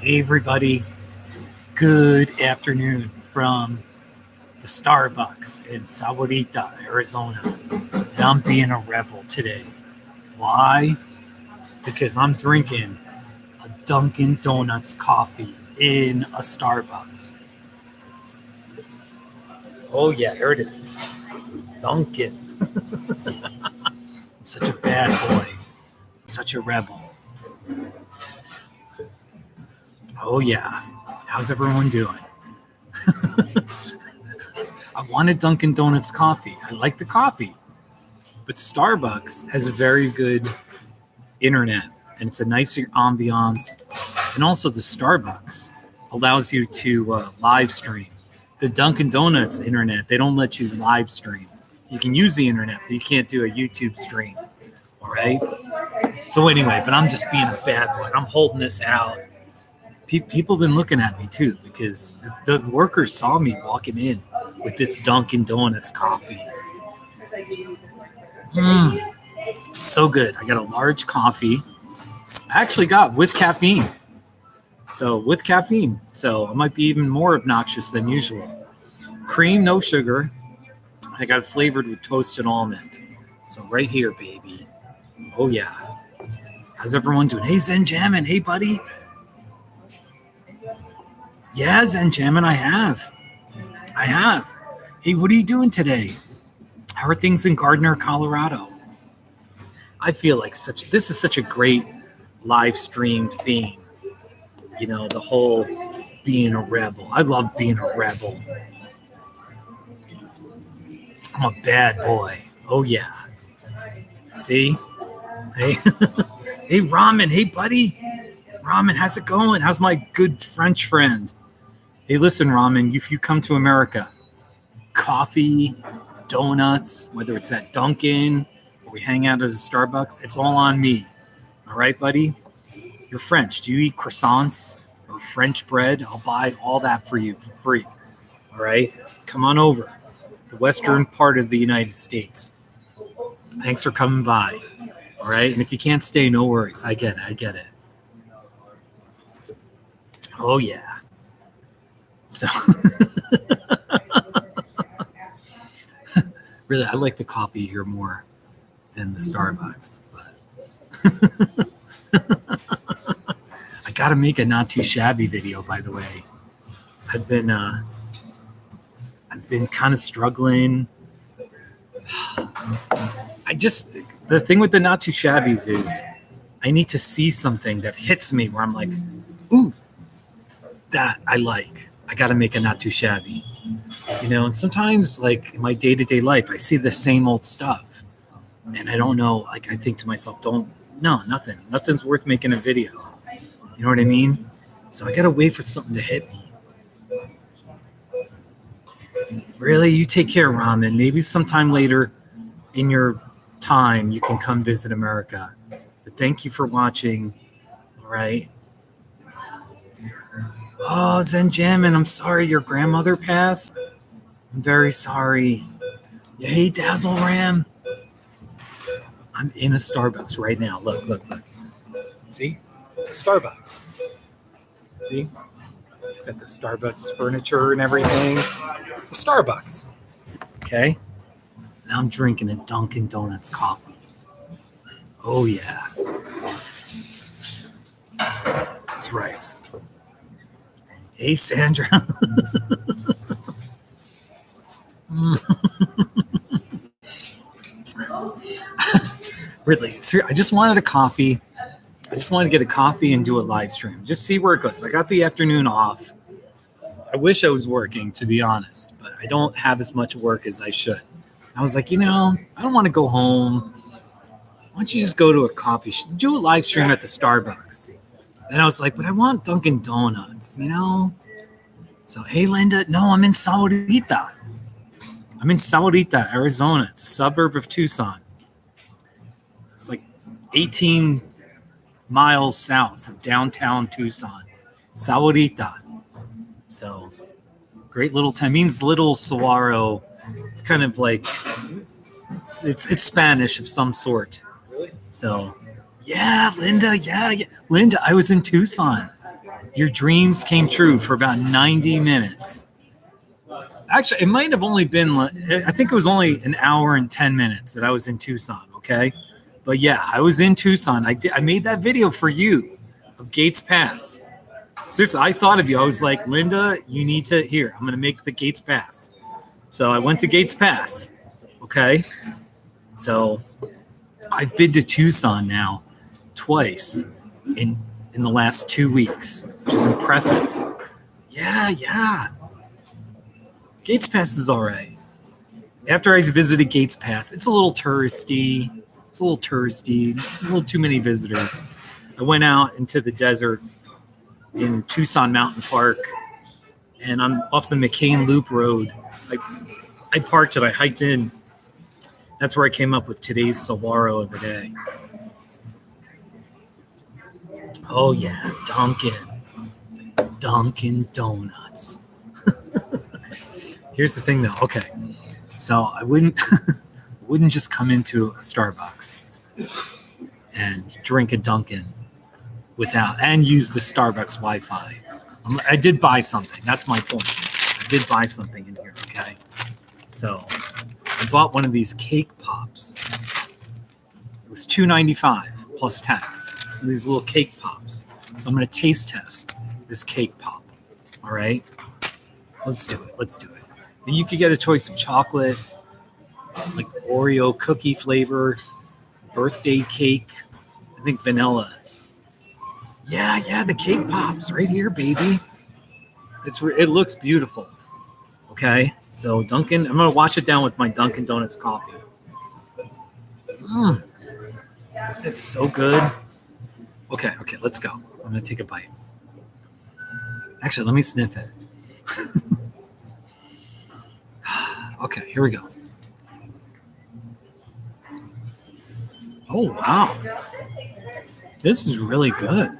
Hey everybody, good afternoon from the Starbucks in Sahuarita, Arizona. And I'm being a rebel today. Why? Because I'm drinking a Dunkin' Donuts coffee in a Starbucks. Oh yeah, here it is. Dunkin'. I'm such a bad boy. Such a rebel. Oh yeah. How's everyone doing? I wanted Dunkin' Donuts coffee. I like the coffee. But Starbucks has a very good internet and it's a nicer ambiance. And also, the Starbucks allows you to live stream. The Dunkin' Donuts internet, they don't let you live stream. You can use the internet, but you can't do a YouTube stream. All right. So, anyway, but I'm just being a bad boy. I'm holding this out. People have been looking at me too because the workers saw me walking in with this Dunkin' Donuts coffee. So good. I got a large coffee. I actually got with caffeine. So it might be even more obnoxious than usual. Cream, no sugar. I got it flavored with toasted almond. So right here, baby. Oh yeah. How's everyone doing? Hey, Zen Jamin. Hey, buddy. Yeah, Zen Jamin, I have. Hey, what are you doing today? How are things in Gardner, Colorado? I feel like this is such a great live stream theme. You know, the whole being a rebel. I love being a rebel. I'm a bad boy. Oh yeah. See? Hey, hey Ramen. Hey buddy. Ramen, how's it going? How's my good French friend? Hey, listen, Ramen, if you come to America, coffee, donuts, whether it's at Dunkin' or we hang out at a Starbucks, it's all on me. All right, buddy? You're French. Do you eat croissants or French bread? I'll buy all that for you for free. All right? Come on over. The western part of the United States. Thanks for coming by. All right? And if you can't stay, no worries. I get it. Oh, yeah. So, really, I like the coffee here more than the Starbucks. But I got to make a not too shabby video, by the way. I've been kind of struggling. The thing with the not too shabbies is I need to see something that hits me where I'm like, ooh, that I like. I got to make a not too shabby, you know. And sometimes, like in my day-to-day life, I see the same old stuff, and I don't know. Like I think to myself, nothing's worth making a video. You know what I mean? So I got to wait for something to hit me. Really, you take care, Ramen. Maybe sometime later in your time, you can come visit America. But thank you for watching. All right. Oh, Zen Jamin, I'm sorry your grandmother passed. I'm very sorry. Hey, Dazzle Ram. I'm in a Starbucks right now. Look. See? It's a Starbucks. See? It's got the Starbucks furniture and everything. It's a Starbucks. Okay? Now I'm drinking a Dunkin' Donuts coffee. Oh, yeah. That's right. Hey, Sandra. Really, I just wanted a coffee. I just wanted to get a coffee and do a live stream. Just see where it goes. I got the afternoon off. I wish I was working, to be honest, but I don't have as much work as I should. I was like, I don't want to go home. Why don't you just go to a coffee shop? Do a live stream at the Starbucks. And I was like, but I want Dunkin' Donuts, So, hey, Linda. No, I'm in Sahuarita. Arizona. It's a suburb of Tucson. It's like 18 miles south of downtown Tucson. Sahuarita. So, great little town. It means little saguaro. It's kind of like, it's Spanish of some sort. So, yeah, Linda. Yeah. Linda, I was in Tucson. Your dreams came true for about 90 minutes. Actually, it might have only been, I think it was only an hour and 10 minutes that I was in Tucson, okay? But yeah, I was in Tucson. I made that video for you of Gates Pass. Seriously, I thought of you. I was like, Linda, you need to, I'm going to make the Gates Pass. So I went to Gates Pass, okay? So I've been to Tucson now twice in the last 2 weeks, which is impressive. Yeah. Gates Pass is all right. After I visited Gates Pass, it's a little touristy. A little too many visitors. I went out into the desert in Tucson Mountain Park, and I'm off the McCain Loop Road. I parked and I hiked in. That's where I came up with today's Saguaro of the day. Oh yeah, Dunkin Donuts. Here's the thing though. Okay, so I wouldn't just come into a Starbucks and drink a Dunkin' and use the Starbucks Wi-Fi. I did buy something. That's my point. I did buy something in here. Okay, so I bought one of these cake pops. It was $2.95 plus tax. These little cake pops. So I'm going to taste test this cake pop. All right, let's do it. And you could get a choice of chocolate, like Oreo cookie flavor, birthday cake, I think vanilla. Yeah, the cake pops right here, baby. It looks beautiful. Okay, so Dunkin', I'm gonna wash it down with my Dunkin' Donuts coffee. It's so good. Okay, let's go. I'm gonna take a bite. Actually, let me sniff it. Okay, here we go. Oh, wow. This is really good.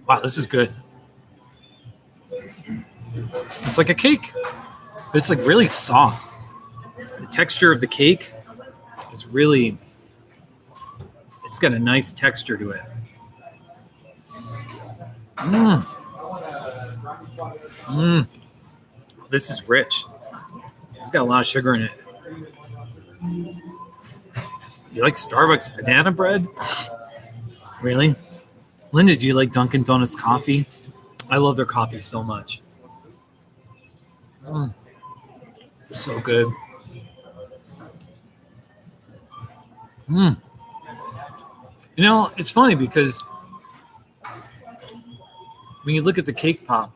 Wow, this is good. It's like a cake. But it's like really soft. The texture of the cake is really, it's got a nice texture to it. This is rich. It's got a lot of sugar in it. You like Starbucks banana bread? Really? Linda, do you like Dunkin' Donuts coffee? I love their coffee so much. So good. You know, it's funny because when you look at the cake pop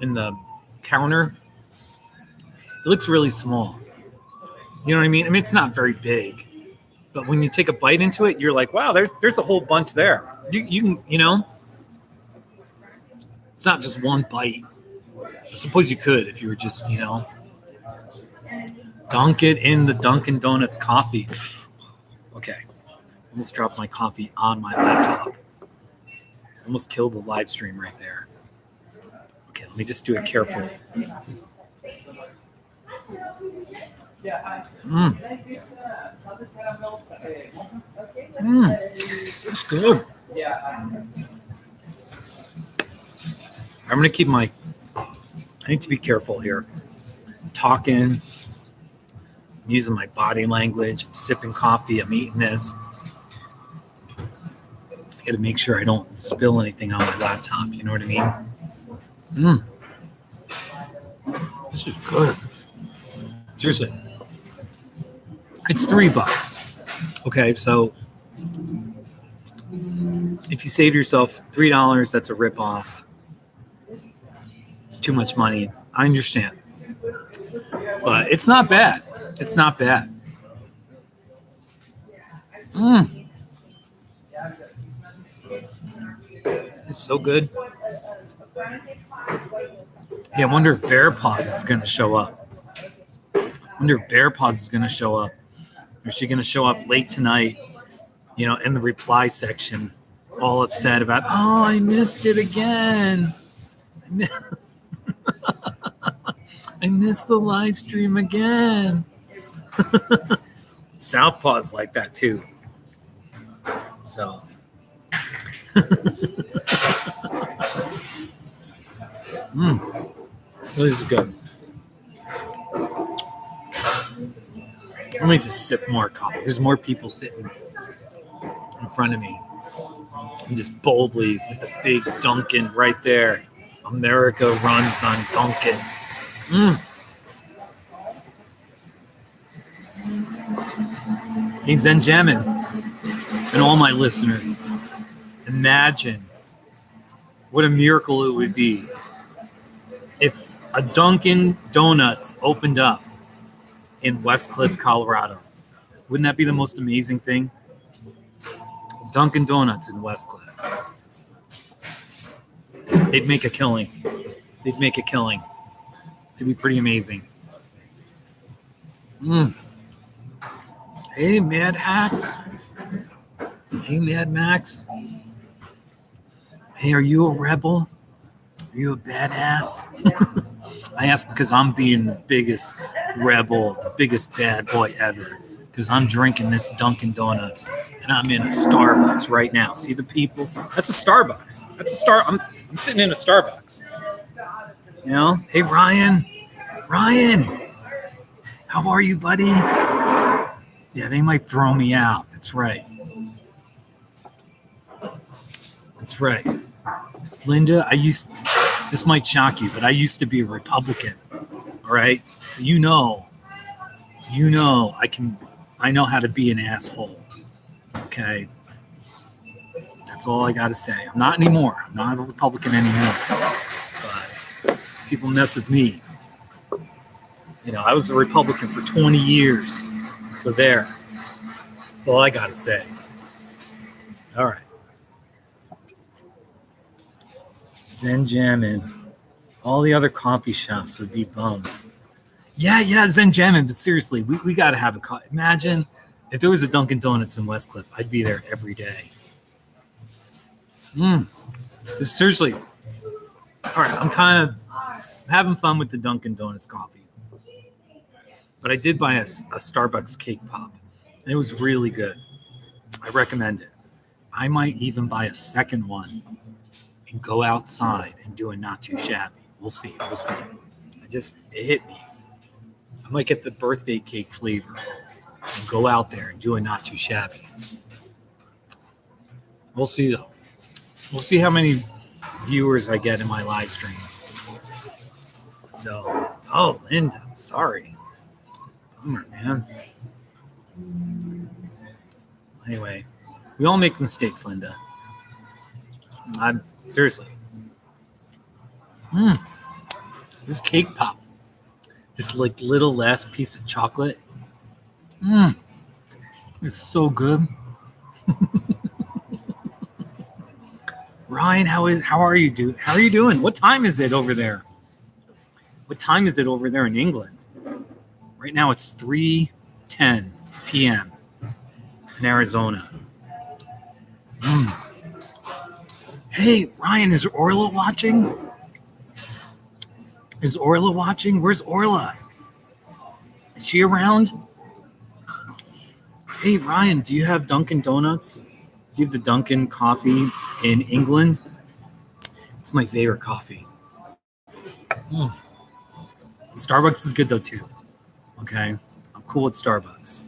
in the counter, it looks really small. You know what I mean? I mean, it's not very big, but when you take a bite into it, you're like, wow, there's a whole bunch there. You can, you know, it's not just one bite. I suppose you could if you were just, you know, dunk it in the Dunkin' Donuts coffee. Okay, almost dropped my coffee on my laptop. Almost killed the live stream right there. Okay, let me just do it carefully. That's good. I'm gonna keep I need to be careful here. I'm talking, I'm using my body language, I'm sipping coffee, I'm eating this. I gotta make sure I don't spill anything on my laptop, you know what I mean? This is good. Seriously. It's $3. Okay, so if you save yourself $3, that's a ripoff. It's too much money. I understand. But it's not bad. It's not bad. It's so good. Yeah, I wonder if Bear Paws is going to show up. Or is she going to show up late tonight, you know, in the reply section, all upset about, oh, I missed it again. I missed the live stream again. Southpaw's like that too. So, This is good. Let me just sip more coffee. There's more people sitting in front of me. And just boldly with the big Dunkin right there. America runs on Dunkin. Hey, Zen Jamin and all my listeners, imagine what a miracle it would be if a Dunkin' Donuts opened up in Westcliff, Colorado. Wouldn't that be the most amazing thing? Dunkin' Donuts in Westcliff. They'd make a killing. They'd make a killing. It'd be pretty amazing. Hey, Mad Hacks. Hey, Mad Max. Hey, are you a rebel? Are you a badass? I ask because I'm being the biggest rebel, the biggest bad boy ever. Because I'm drinking this Dunkin' Donuts, and I'm in a Starbucks right now. See the people? That's a Starbucks. I'm sitting in a Starbucks. You know? Hey, Ryan. Ryan, how are you, buddy? Yeah, they might throw me out. That's right. That's right. Linda, this might shock you, but I used to be a Republican. All right? So you know I know how to be an asshole. Okay? That's all I got to say. I'm not anymore. I'm not a Republican anymore. But people mess with me. You know, I was a Republican for 20 years. So there. That's all I got to say. All right. Zen Jamin. All the other coffee shops would be bummed. Yeah, Zen Jamin, but seriously, we got to have a coffee. Imagine if there was a Dunkin' Donuts in Westcliff, I'd be there every day. Seriously. All right, I'm having fun with the Dunkin' Donuts coffee. But I did buy a Starbucks cake pop, and it was really good. I recommend it. I might even buy a second one and go outside and do a not too shabby. We'll see. It hit me. I might get the birthday cake flavor and go out there and do a not too shabby. We'll see though. We'll see how many viewers I get in my live stream. So, Linda, I'm sorry. Bummer, man. Anyway, we all make mistakes, Linda. Seriously. This cake pop. This like little last piece of chocolate. It's so good. Ryan, how are you doing? How are you doing? What time is it over there? What time is it over there in England? Right now it's 3:10 p.m. in Arizona. Hey, Ryan, is Orla watching? Is Orla watching? Where's Orla? Is she around? Hey, Ryan, do you have Dunkin' Donuts? Do you have the Dunkin' coffee in England? It's my favorite coffee. Starbucks is good, though, too. Okay? I'm cool with Starbucks.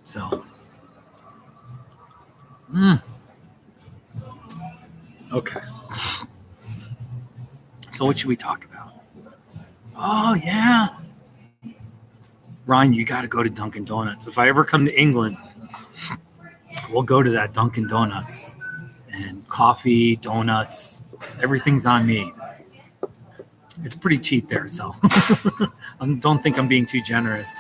So. Okay. So what should we talk about? Oh, yeah. Ryan, you got to go to Dunkin' Donuts. If I ever come to England, we'll go to that Dunkin' Donuts. And coffee, donuts, everything's on me. It's pretty cheap there, so I don't think I'm being too generous.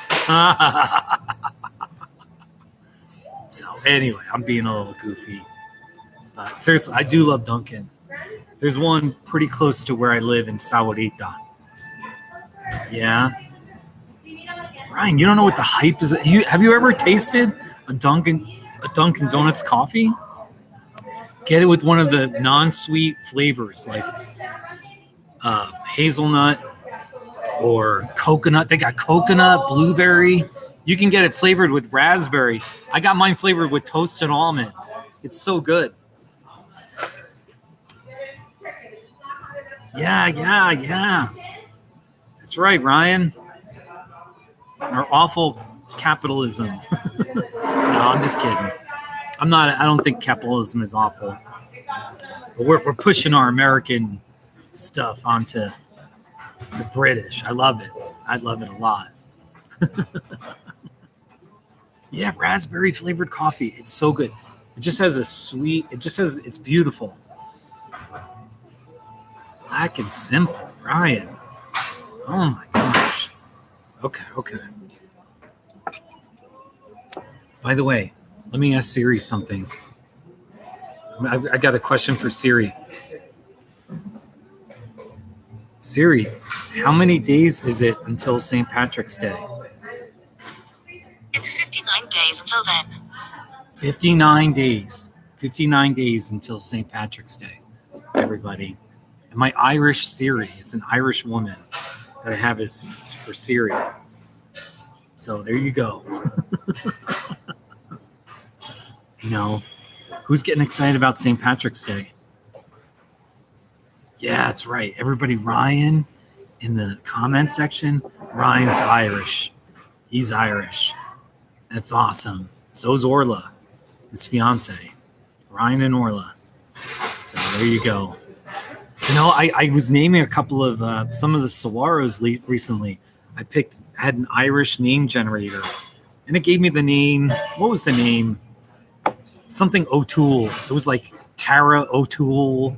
So anyway, I'm being a little goofy. But seriously, I do love Dunkin'. There's one pretty close to where I live in Sahuarita. Yeah. Ryan, you don't know what the hype is? Have you ever tasted a Dunkin' Donuts coffee? Get it with one of the non-sweet flavors like hazelnut or coconut. They got coconut, blueberry. You can get it flavored with raspberry. I got mine flavored with toasted almond. It's so good. Yeah. That's right, Ryan. Our awful capitalism. No, I'm just kidding. I don't think capitalism is awful. But we're pushing our American stuff onto the British. I love it. I love it a lot. Yeah, raspberry flavored coffee. It's so good. It just has it's beautiful. Black and simple, Ryan. Oh my gosh. Okay. By the way, let me ask Siri something. I got a question for Siri. Siri, how many days is it until St. Patrick's Day? It's 59 days until then. 59 days. 59 days until St. Patrick's Day, everybody. And my Irish Siri, it's an Irish woman that I have is for Siri. So there you go. You know, who's getting excited about St. Patrick's Day? Yeah, that's right. Everybody, Ryan in the comment section, Ryan's Irish. He's Irish. That's awesome. So's Orla, his fiance. Ryan and Orla. So there you go. You know, I was naming a couple of some of the Saguaros recently. I had an Irish name generator, and it gave me the name. What was the name? Something O'Toole. It was like Tara O'Toole,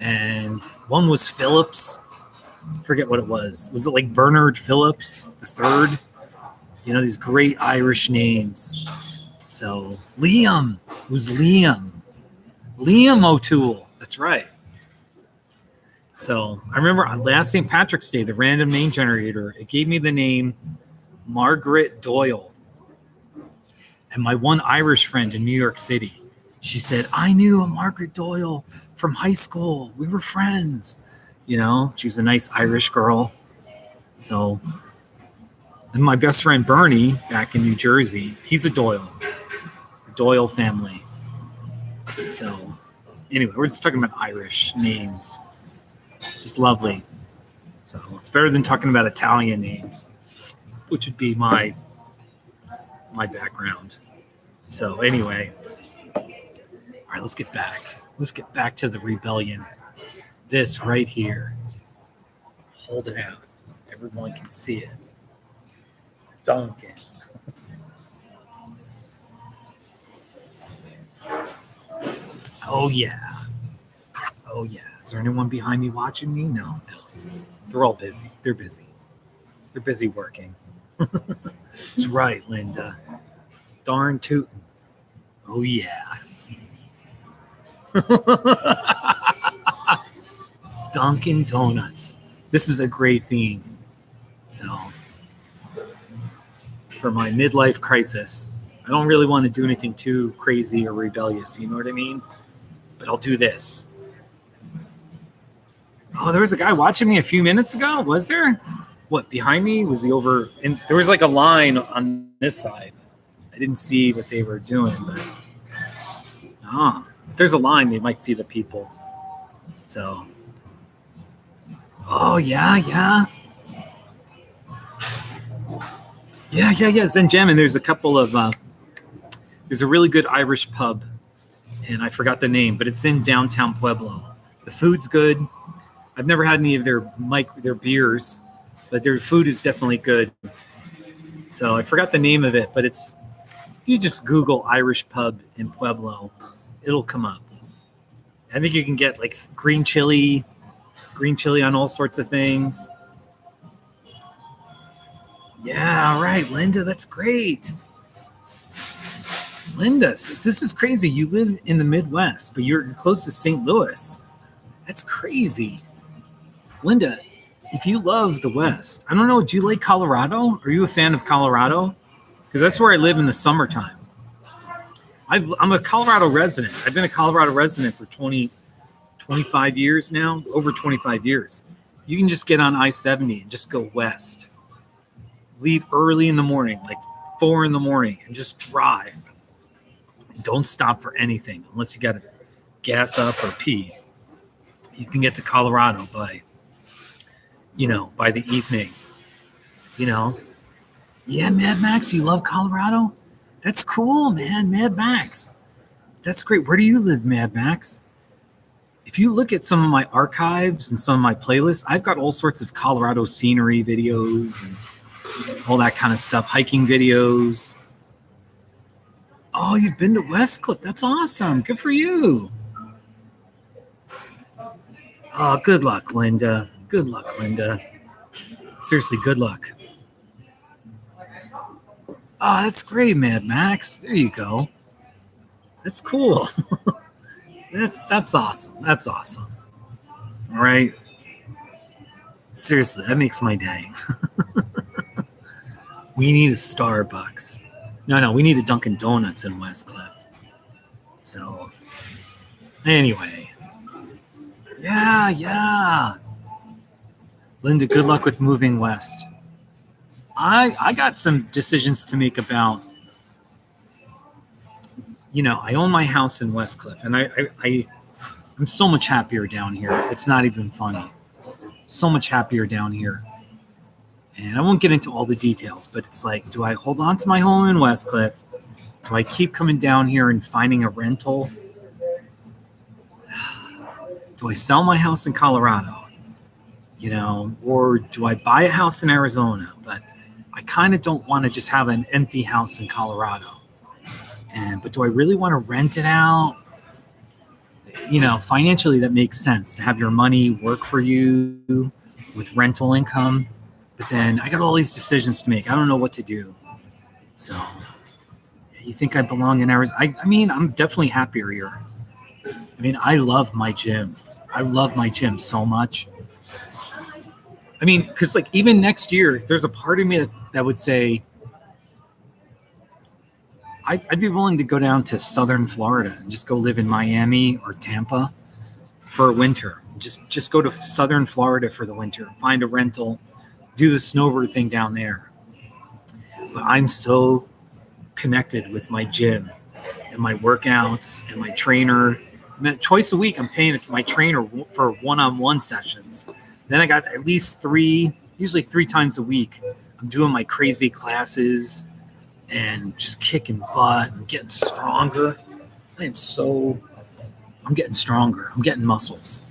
and one was Phillips. I forget what it was. Was it like Bernard Phillips the third? You know, these great Irish names. So Liam was Liam O'Toole. That's right. So I remember on last St. Patrick's Day, the random name generator, it gave me the name Margaret Doyle. And my one Irish friend in New York City, she said, I knew a Margaret Doyle from high school. We were friends. You know, she was a nice Irish girl. So, and my best friend Bernie back in New Jersey, he's a Doyle. The Doyle family. So, anyway, we're just talking about Irish names. Just lovely. So it's better than talking about Italian names, which would be my background. So anyway, all right, let's get back. Let's get back to the rebellion. This right here. Hold it out. Everyone can see it. Dunkin. Oh yeah. Is there anyone behind me watching me? No. They're all busy. They're busy working. That's right, Linda. Darn tootin'. Oh, yeah. Dunkin' Donuts. This is a great theme. So, for my midlife crisis, I don't really want to do anything too crazy or rebellious. You know what I mean? But I'll do this. Oh, there was a guy watching me a few minutes ago. Was there? What, behind me? Was he over? And there was like a line on this side. I didn't see what they were doing, but if there's a line, they might see the people. So, oh yeah. Zen Jamin. There's a couple of. There's a really good Irish pub, and I forgot the name, but it's in downtown Pueblo. The food's good. I've never had any of their beers, but their food is definitely good. So I forgot the name of it, but if you just Google Irish pub in Pueblo, it'll come up. I think you can get like green chili on all sorts of things. Yeah, all right, Linda, that's great. Linda, this is crazy. You live in the Midwest, but you're close to St. Louis. That's crazy. Linda, if you love the West, I don't know, do you like Colorado? Are you a fan of Colorado? Because that's where I live in the summertime. I'm a Colorado resident. I've been a Colorado resident for 25 years now, over 25 years. You can just get on I-70 and just go west. Leave early in the morning, like 4 in the morning, and just drive. Don't stop for anything unless you got to gas up or pee, you can get to Colorado by the evening. Yeah, Mad Max, you love Colorado? That's cool, man. Mad Max. That's great. Where do you live, Mad Max? If you look at some of my archives and some of my playlists, I've got all sorts of Colorado scenery videos and all that kind of stuff, hiking videos. Oh, you've been to Westcliff. That's awesome. Good for you. Oh, good luck, Linda. Good luck, Linda. Seriously, good luck. Oh, that's great, Mad Max. There you go. That's cool. That's awesome. That's awesome. All right. Seriously, that makes my day. We need a Starbucks. No, we need a Dunkin' Donuts in Westcliff. So, anyway. Yeah. Linda, good luck with moving west. I got some decisions to make about, I own my house in Westcliff, and I'm so much happier down here. It's not even funny. So much happier down here. And I won't get into all the details, but it's like, do I hold on to my home in Westcliff? Do I keep coming down here and finding a rental? Do I sell my house in Colorado? Or do I buy a house in Arizona? But I kind of don't want to just have an empty house in Colorado. But do I really want to rent it out? Financially, that makes sense to have your money work for you with rental income. But then I got all these decisions to make. I don't know what to do. So you think I belong in Arizona? I mean, I'm definitely happier here. I mean, I love my gym. I love my gym so much. I mean, because like even next year, there's a part of me that would say I'd be willing to go down to southern Florida and just go live in Miami or Tampa for a winter. Just go to southern Florida for the winter, find a rental, do the snowbird thing down there. But I'm so connected with my gym and my workouts and my trainer. Twice a week, I'm paying my trainer for one-on-one sessions. Then I got at least usually three times a week. I'm doing my crazy classes and just kicking butt and getting stronger. I'm getting stronger. I'm getting muscles.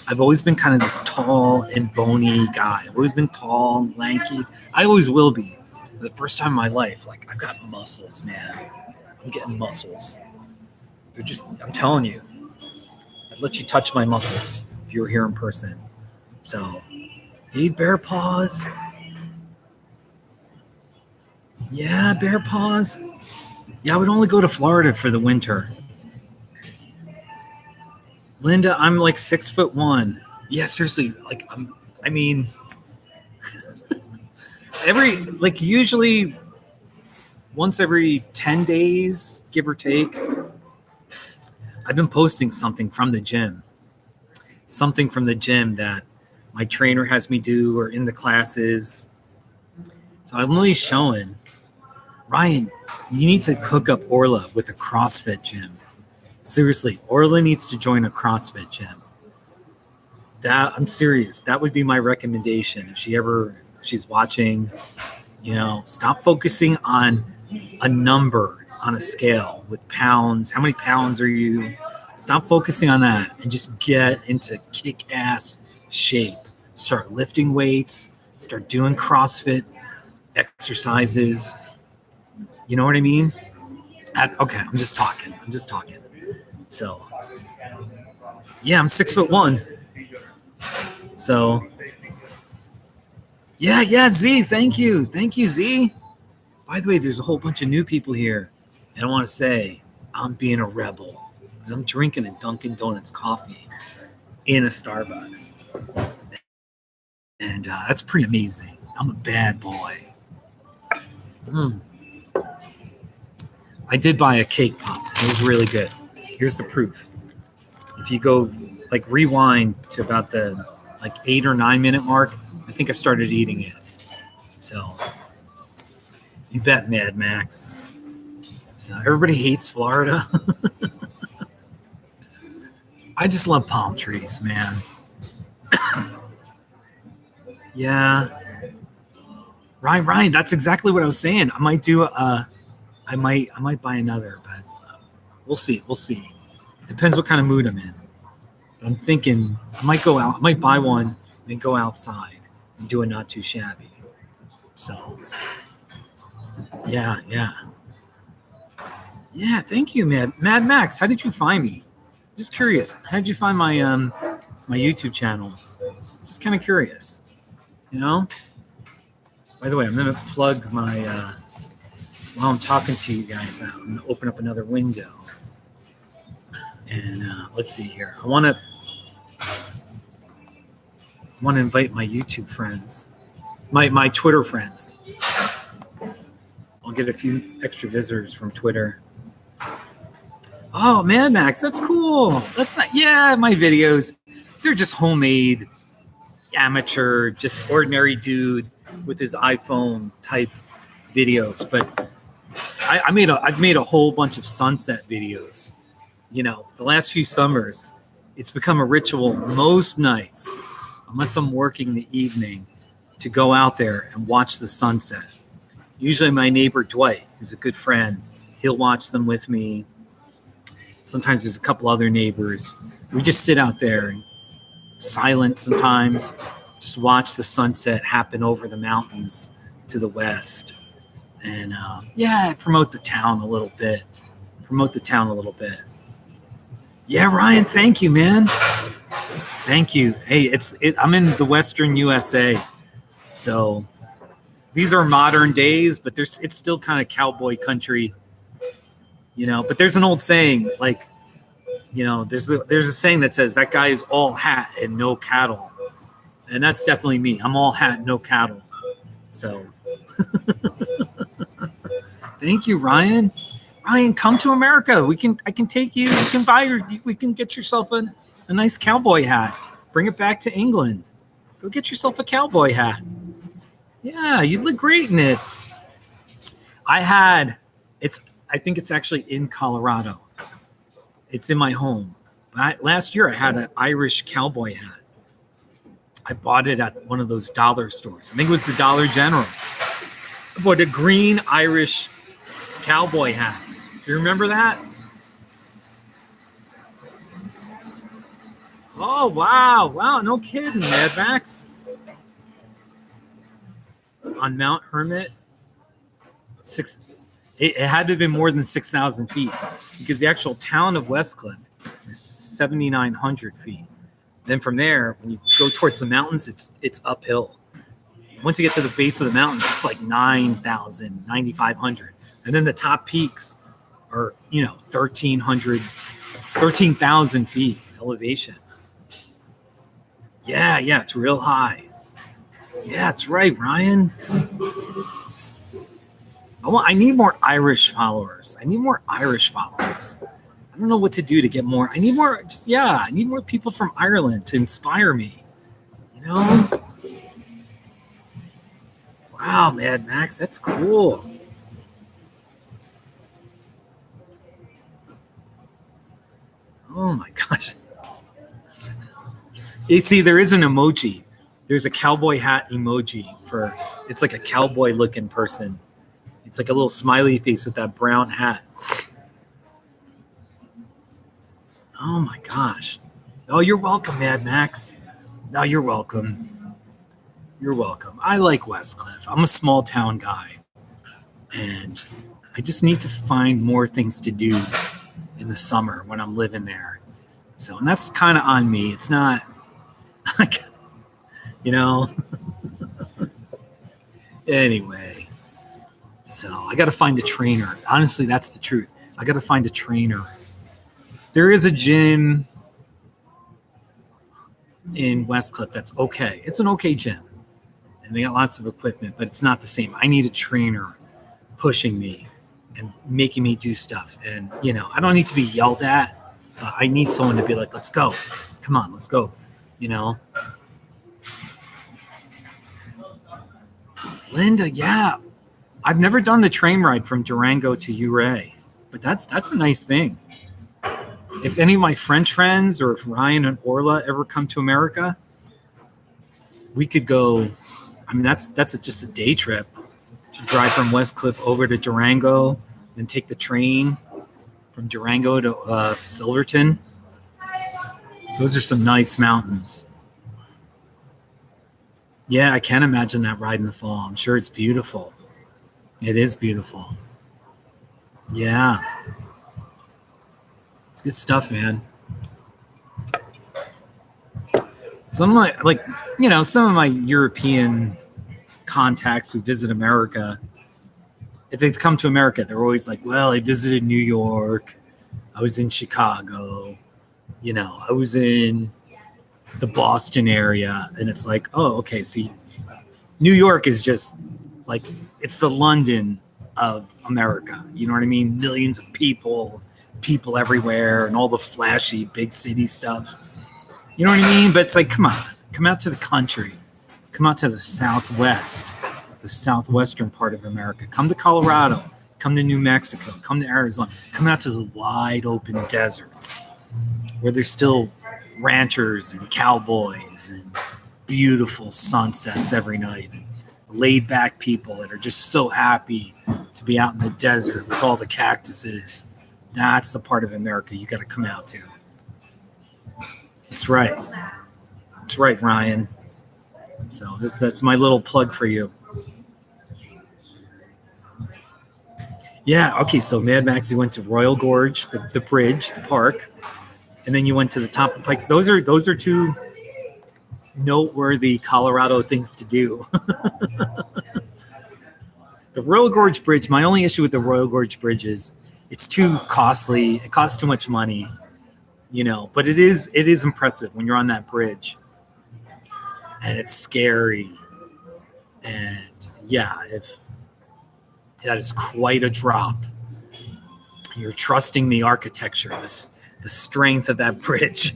I've always been kind of this tall and bony guy. I've always been tall, lanky. I always will be. For the first time in my life, like I've got muscles, man. I'm getting muscles. I'm telling you, I'd let you touch my muscles if you were here in person. So, need bear paws? Yeah, bear paws. Yeah, I would only go to Florida for the winter. Linda, I'm like 6'1". Yeah, seriously, like I mean, usually once every 10 days, give or take, I've been posting something from the gym that my trainer has me do or in the classes. So I'm really showing, Ryan, you need to hook up Orla with a CrossFit gym. Seriously, Orla needs to join a CrossFit gym. I'm serious. That would be my recommendation. If she's watching, stop focusing on a number on a scale with pounds. How many pounds are you? Stop focusing on that and just get into kick-ass shape. Start lifting weights. Start doing CrossFit exercises. You know what I mean? Okay, I'm just talking. So, yeah, I'm 6'1". So, yeah, Z, thank you, Z. By the way, there's a whole bunch of new people here, and I want to say I'm being a rebel because I'm drinking a Dunkin' Donuts coffee in a Starbucks, and that's pretty amazing. I'm a bad boy. I did buy a cake pop. It was really good. Here's the proof. If you go rewind to about the 8 or 9 minute mark, I think I started eating it. So you bet, Mad Max. So everybody hates Florida. I just love palm trees, man. Yeah. Ryan, that's exactly what I was saying. I might do I might buy another, but we'll see. We'll see. Depends what kind of mood I'm in. But I'm thinking I might go out, I might buy one, then go outside and do a not too shabby. So yeah. Yeah, thank you, Mad Max. How did you find me? Just curious. How did you find my my YouTube channel? Just kind of curious. You know? By the way, I'm gonna plug my while I'm talking to you guys out. I'm gonna open up another window. And let's see here. I want to invite my YouTube friends, my Twitter friends. I'll get a few extra visitors from Twitter. Oh, Mad Max, that's cool. That's not, yeah, my videos, they're just homemade, amateur, just ordinary dude with his iPhone type videos. But I've made a whole bunch of sunset videos. You know, the last few summers, it's become a ritual most nights, unless I'm working the evening, to go out there and watch the sunset. Usually my neighbor Dwight, who's a good friend, he'll watch them with me. Sometimes there's a couple other neighbors. We just sit out there and silent sometimes, just watch the sunset happen over the mountains to the west. And yeah, promote the town a little bit. Yeah, Ryan, thank you, man. Thank you. Hey, I'm in the Western USA. So these are modern days, but it's still kind of cowboy country, you know. But there's an old saying, like, you know, there's a saying that says that guy is all hat and no cattle, and that's definitely me. I'm all hat, no cattle. So, thank you, Ryan. Ryan, come to America. I can take you. You can we can get yourself a nice cowboy hat. Bring it back to England. Go get yourself a cowboy hat. Yeah, you'd look great in it. I think it's actually in Colorado. It's in my home. Last year I had an Irish cowboy hat. I bought it at one of those dollar stores. I think it was the Dollar General. I bought a green Irish cowboy hat. Do you remember that? Oh, wow, no kidding, Mad Max. On Mount Hermit, it had to have been more than 6,000 feet, because the actual town of Westcliff is 7,900 feet. Then from there, when you go towards the mountains, it's uphill. Once you get to the base of the mountains, it's like 9,000, 9,500. And then the top peaks are, 13,000 feet elevation. Yeah, it's real high. Yeah, that's right, Ryan. I need more Irish followers. I don't know what to do to get more. I need more people from Ireland to inspire me. You know? Wow, Mad Max, that's cool. Oh my gosh. You see, there is an emoji. There's a cowboy hat emoji it's like a cowboy looking person. It's like a little smiley face with that brown hat. Oh my gosh. Oh, you're welcome, Mad Max. No, you're welcome. I like Westcliff. I'm a small town guy. And I just need to find more things to do in the summer when I'm living there. So, and that's kind of on me. It's not, Anyway. So I got to find a trainer. Honestly, that's the truth. I got to find a trainer. There is a gym in Westcliff that's okay. It's an okay gym. And they got lots of equipment, but it's not the same. I need a trainer pushing me and making me do stuff. And, I don't need to be yelled at. But I need someone to be like, let's go. Come on, let's go. Linda, yeah. I've never done the train ride from Durango to Ouray, but that's a nice thing. If any of my French friends or if Ryan and Orla ever come to America, we could go. I mean, that's just a day trip to drive from West Cliff over to Durango, then take the train from Durango to Silverton. Those are some nice mountains. Yeah, I can imagine that ride in the fall. I'm sure it's beautiful. It is beautiful. Yeah. It's good stuff, man. Some of my, some of my European contacts who visit America, if they've come to America, they're always like, well, I visited New York. I was in Chicago. I was in the Boston area. And it's like, oh, okay. See, New York is just like, it's the London of America. You know what I mean? Millions of people everywhere, and all the flashy big city stuff. You know what I mean? But it's like, come out to the country. Come out to the Southwest, the southwestern part of America. Come to Colorado. Come to New Mexico. Come to Arizona. Come out to the wide open deserts where there's still ranchers and cowboys and beautiful sunsets every night. And laid back people that are just so happy to be out in the desert with all the cactuses. That's the part of America you got to come out to. That's right. That's right, Ryan. So that's my little plug for you. Yeah, okay, so Mad Max, you went to Royal Gorge, the bridge, the park, and then you went to the top of the Pikes. Those are two noteworthy Colorado things to do. The Royal Gorge Bridge, my only issue with the Royal Gorge Bridge is it's too costly. It costs too much money, but it is impressive when you're on that bridge. And it's scary. And yeah, if that is quite a drop. You're trusting the architecture, the strength of that bridge,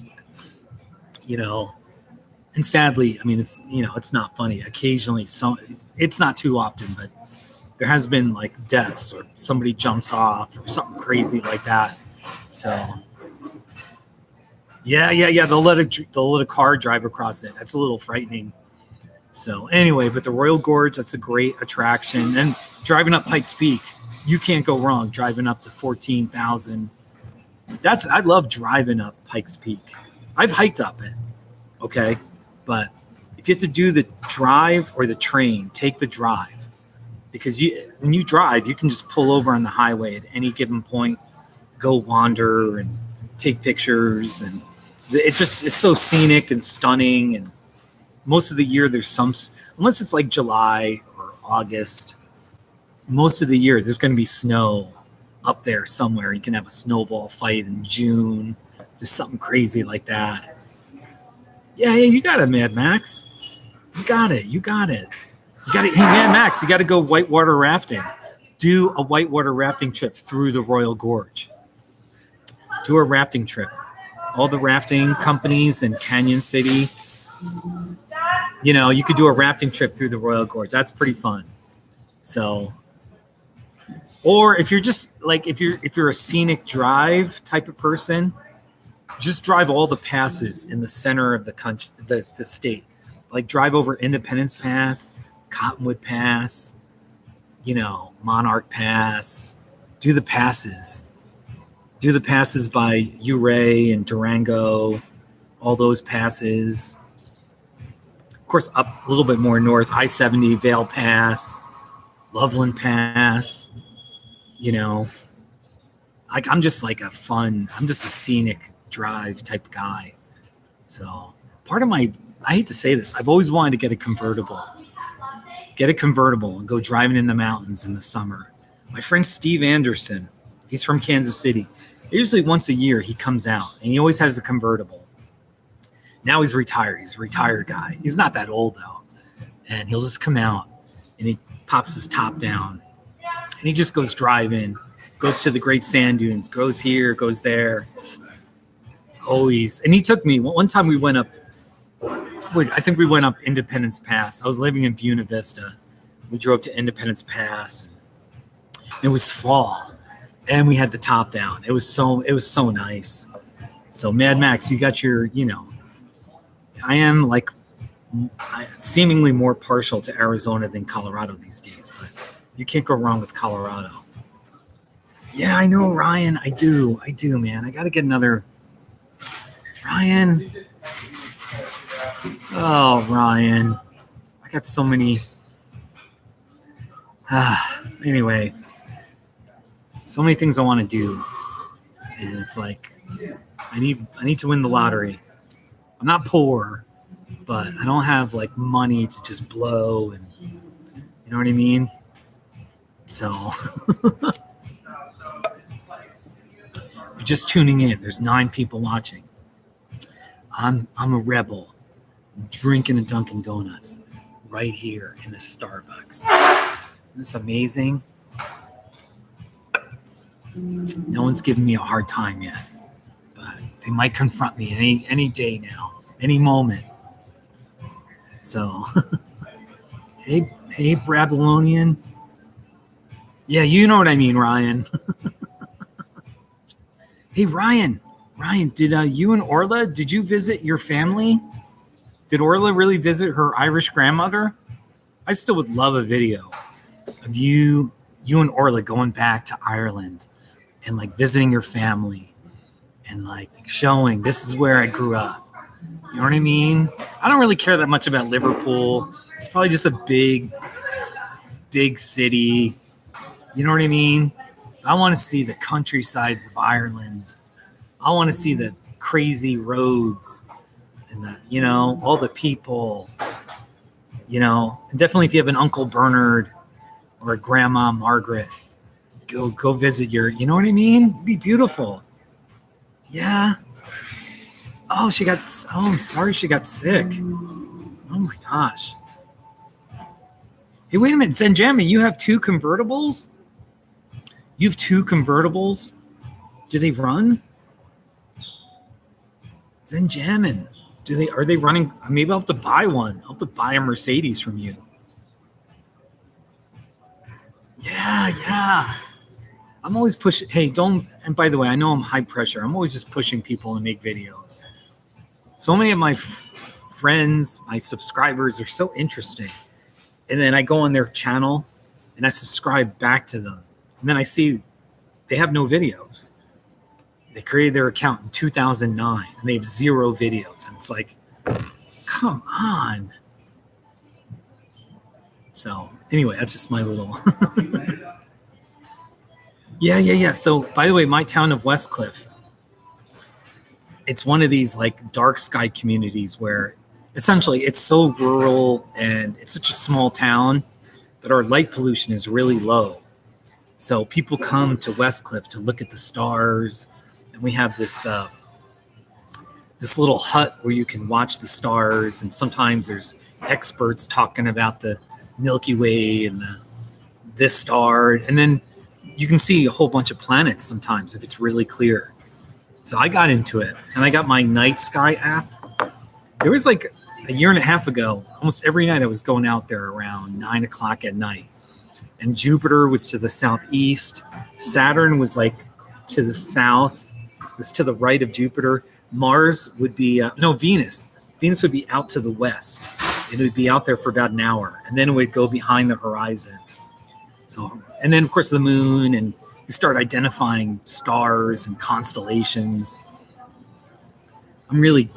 And sadly, I mean, it's not funny. Occasionally, it's not too often, but there has been like deaths or somebody jumps off or something crazy like that. So yeah. They'll let a car drive across it. That's a little frightening. So anyway, but the Royal Gorge, that's a great attraction. And driving up Pikes Peak, you can't go wrong driving up to 14,000. I love driving up Pikes Peak. I've hiked up it. Okay. But if you have to do the drive or the train, take the drive. Because when you drive, you can just pull over on the highway at any given point, go wander and take pictures. And it's so scenic and stunning. And most of the year there's unless it's like July or August, most of the year there's going to be snow up there somewhere. You can have a snowball fight in June. There's something crazy like that. Yeah, you got it, Mad Max. You got it. Hey, Mad Max, you got to go whitewater rafting. Do a whitewater rafting trip through the Royal Gorge. Do a rafting trip. All the rafting companies in Canyon City, you could do a rafting trip through the Royal Gorge. That's pretty fun. So, or if you're just like, if you're a scenic drive type of person, just drive all the passes in the center of the country, the state. Like drive over Independence Pass, Cottonwood Pass, Monarch Pass. Do the passes. Do the passes by Ouray and Durango, all those passes. Of course, up a little bit more north, I-70, Vail Pass, Loveland Pass. I'm just a scenic drive type guy. So part of I hate to say this, I've always wanted to get a convertible and go driving in the mountains in the summer. My friend Steve Anderson, he's from Kansas City. Usually once a year he comes out and he always has a convertible. Now he's retired. He's a retired guy. He's not that old though. And he'll just come out and he pops his top down and he just goes driving, goes to the Great Sand Dunes, goes here, goes there. Always. And he took me, one time we went up, I think we went up Independence Pass. I was living in Buena Vista. We drove to Independence Pass. It was fall and we had the top down. It was so nice. So Mad Max, you got your, I am like seemingly more partial to Arizona than Colorado these days, but you can't go wrong with Colorado. Yeah, I know, Ryan. I do, man. I got to get another Ryan. Oh, Ryan. I got so many. Anyway, so many things I want to do, and it's like I need to win the lottery. I'm not poor, but I don't have like money to just blow, and you know what I mean. So, if you're just tuning in, there's 9 people watching. I'm a rebel, drinking a Dunkin' Donuts right here in the Starbucks. Isn't this amazing? No one's giving me a hard time yet, but they might confront me any day now, any moment. So, hey, Babylonian. Yeah, you know what I mean, Ryan. Hey, Ryan, did you and Orla, did you visit your family? Did Orla really visit her Irish grandmother? I still would love a video of you and Orla going back to Ireland and like visiting your family and like showing this is where I grew up. You know what I mean? I don't really care that much about Liverpool. It's probably just a big city. You know what I mean? I want to see the countrysides of Ireland. I want to see the crazy roads and the, all the people, and definitely if you have an Uncle Bernard or a Grandma Margaret, go visit your, you know what I mean? It'd be beautiful. Yeah. Oh, I'm sorry she got sick. Oh my gosh. Hey, wait a minute, Zen Jamin, you have 2 convertibles? You have 2 convertibles? Do they run? Zen Jamin, are they running? Maybe I'll have to buy one. I'll have to buy a Mercedes from you. Yeah. I'm always pushing. Hey, and by the way, I know I'm high pressure. I'm always just pushing people to make videos. So many of my friends, my subscribers are so interesting. And then I go on their channel and I subscribe back to them. And then I see they have no videos. They created their account in 2009 and they have 0 videos. And it's like, come on. So anyway, that's just my little. Yeah. So by the way, my town of Westcliff, it's one of these like dark sky communities where essentially it's so rural and it's such a small town that our light pollution is really low. So people come to Westcliff to look at the stars, and we have this little hut where you can watch the stars, and sometimes there's experts talking about the Milky Way and this star, and then you can see a whole bunch of planets sometimes if it's really clear. So I got into it, and I got my night sky app. There was like a year and a half ago, almost every night I was going out there around 9 o'clock at night. And Jupiter was to the southeast. Saturn was like to the south. It was to the right of Jupiter. Mars would be, Venus. Venus would be out to the west. It would be out there for about an hour. And then it would go behind the horizon. So, and then of course the moon, and you start identifying stars and constellations. I'm really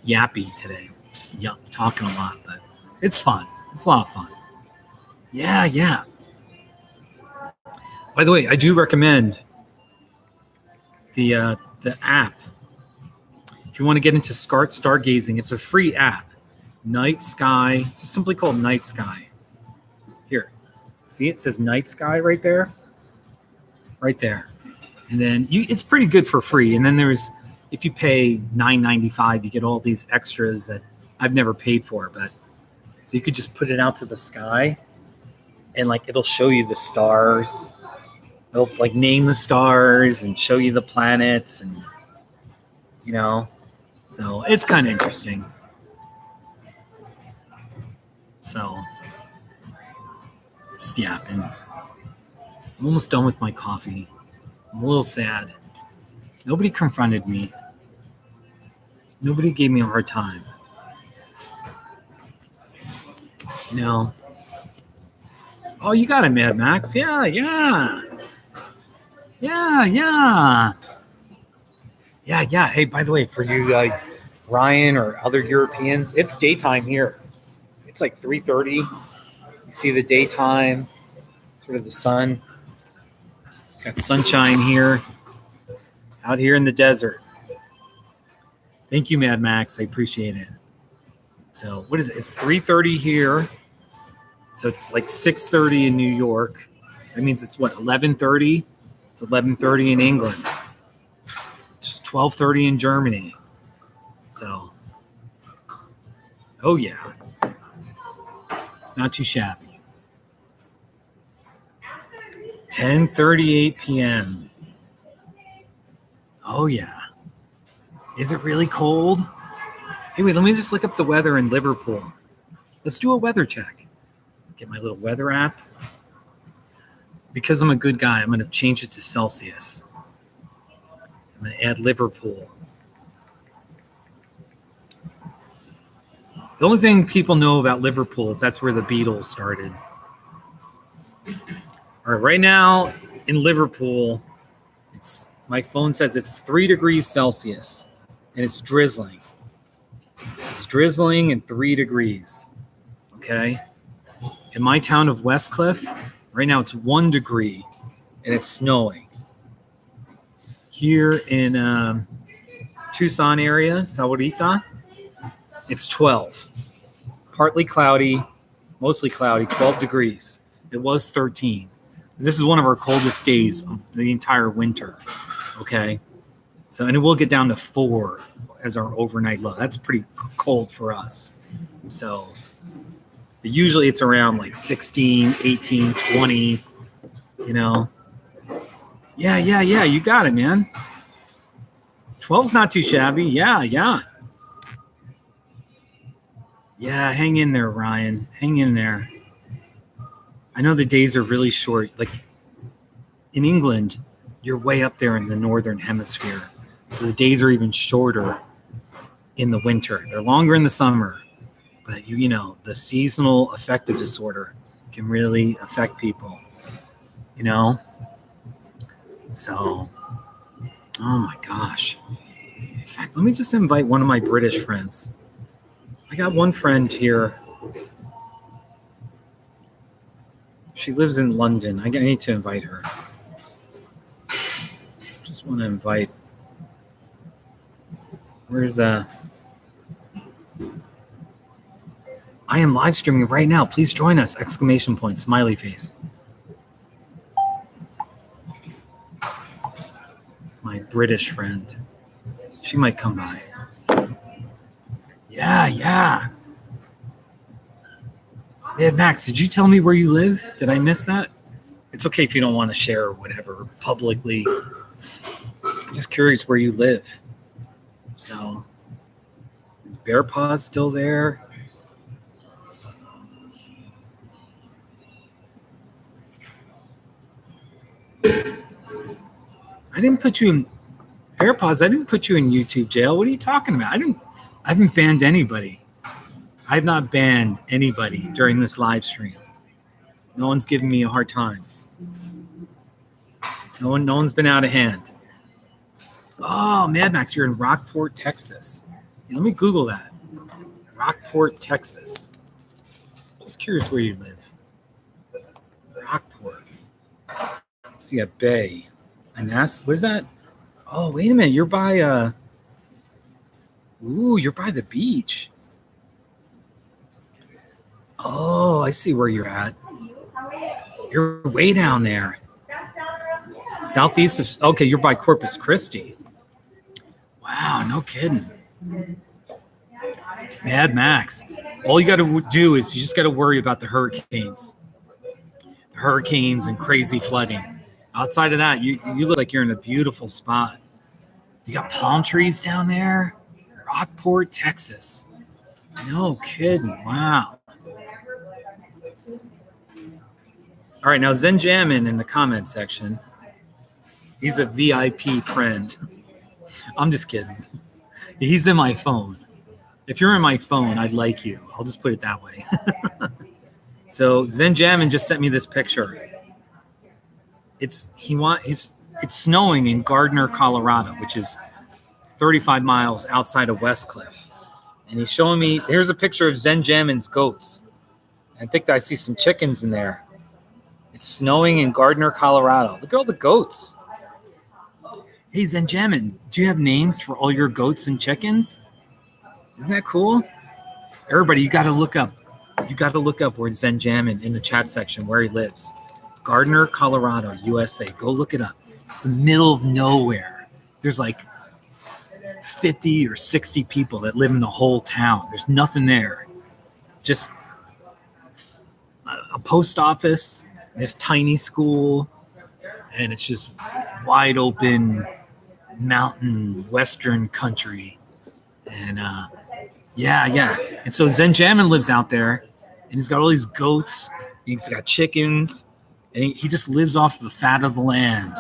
yappy today. Just talking a lot, but it's fun. It's a lot of fun. Yeah. By the way, I do recommend the app. If you want to get into stargazing, it's a free app. Night Sky. It's just simply called Night Sky. Here. See, it says Night Sky right there. Right there. And then it's pretty good for free. And then if you pay $9.95, you get all these extras that I've never paid for. But so you could just put it out to the sky, and like it'll show you the stars. It'll like name the stars and show you the planets, and so it's kind of interesting. So just yapping. I'm almost done with my coffee. I'm a little sad. Nobody confronted me. Nobody gave me a hard time. Oh, you got it, Mad Max. Yeah. Hey, by the way, for you guys, Ryan or other Europeans, it's daytime here. It's like 3:30. You see the daytime, sort of the sun. Got sunshine here, out here in the desert. Thank you, Mad Max. I appreciate it. So what is it? It's 3:30 here. So it's like 6:30 in New York. That means it's what, 11:30? It's 11:30 in England. It's 12:30 in Germany. So, oh yeah, it's not too shabby. 10:38 p.m. Oh yeah. Is it really cold? Hey, wait, let me just look up the weather in Liverpool. Let's do a weather check. Get my little weather app. Because I'm a good guy, I'm going to change it to Celsius. I'm going to add Liverpool. The only thing people know about Liverpool is that's where the Beatles started. All right, right now in Liverpool, my phone says it's 3 degrees Celsius, and it's drizzling. It's drizzling and 3 degrees, okay? In my town of Westcliff, right now it's 1 degree, and it's snowing. Here in Tucson area, Sahuarita, it's 12. Partly cloudy, mostly cloudy, 12 degrees. It was 13. This is one of our coldest days of the entire winter, okay? So, and it will get down to 4 as our overnight low. That's pretty cold for us. So, but usually it's around like 16, 18, 20, you know. Yeah, you got it, man. 12's not too shabby. Yeah. Yeah, hang in there, Ryan. Hang in there. I know the days are really short. Like in England, you're way up there in the northern hemisphere. So the days are even shorter in the winter. They're longer in the summer. But you know, the seasonal affective disorder can really affect people. You know? So, oh my gosh. In fact, let me just invite one of my British friends. I got one friend here. She lives in London. I need to invite her. Just want to invite. Where's I am live streaming right now. Please join us! ! Smiley face. My British friend. She might come by. Yeah. Hey, Max, did you tell me where you live? Did I miss that? It's okay if you don't want to share or whatever publicly. I'm just curious where you live. So, is Bear Paws still there? I didn't put you in Bear Paws. I didn't put you in YouTube jail. What are you talking about? I haven't banned anybody. I have not banned anybody during this live stream. No one's giving me a hard time. No one's been out of hand. Oh, Mad Max, you're in Rockport, Texas. Yeah, let me Google that. Rockport, Texas. Just curious where you live. Rockport. See a bay. What is that? Oh, wait a minute. You're by you're by the beach. Oh, I see where you're at. You're way down there. Southeast of, okay, you're by Corpus Christi. Wow, no kidding. Mad Max. All you got to do is you just got to worry about the hurricanes. The hurricanes and crazy flooding. Outside of that, you look like you're in a beautiful spot. You got palm trees down there. Rockport, Texas. No kidding. Wow. All right, now Zen Jamin in the comment section. He's a VIP friend. I'm just kidding. He's in my phone. If you're in my phone, I'd like you. I'll just put it that way. So Zen Jamin just sent me this picture. It's snowing in Gardner, Colorado, which is 35 miles outside of Westcliff. And he's showing me, here's a picture of Zen Jamin's goats. I think I see some chickens in there. It's snowing in Gardner, Colorado. Look at all the goats. Hey, Zen Jamin, do you have names for all your goats and chickens? Isn't that cool? Everybody, you got to look up. You got to look up where Zen Jamin in the chat section, where he lives. Gardner, Colorado, USA. Go look it up. It's the middle of nowhere. There's like 50 or 60 people that live in the whole town. There's nothing there. Just a post office, this tiny school, and it's just wide open mountain western country. And yeah. And so Zen Jamin lives out there, and he's got all these goats, he's got chickens, and he just lives off the fat of the land.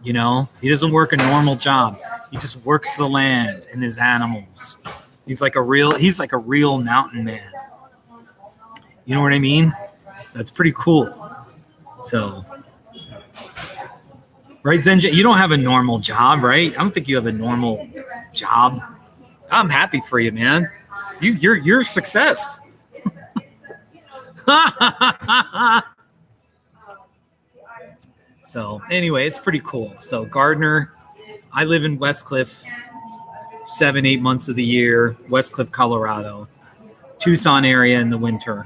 You know, he doesn't work a normal job. He just works the land and his animals. He's like a real mountain man. You know what I mean? So it's pretty cool. So, right, Zen, you don't have a normal job, right? I don't think you have a normal job. I'm happy for you, man. You're a success. So anyway, it's pretty cool. So Gardner, I live in Westcliff 7-8 months of the year, Westcliff, Colorado, Tucson area in the winter.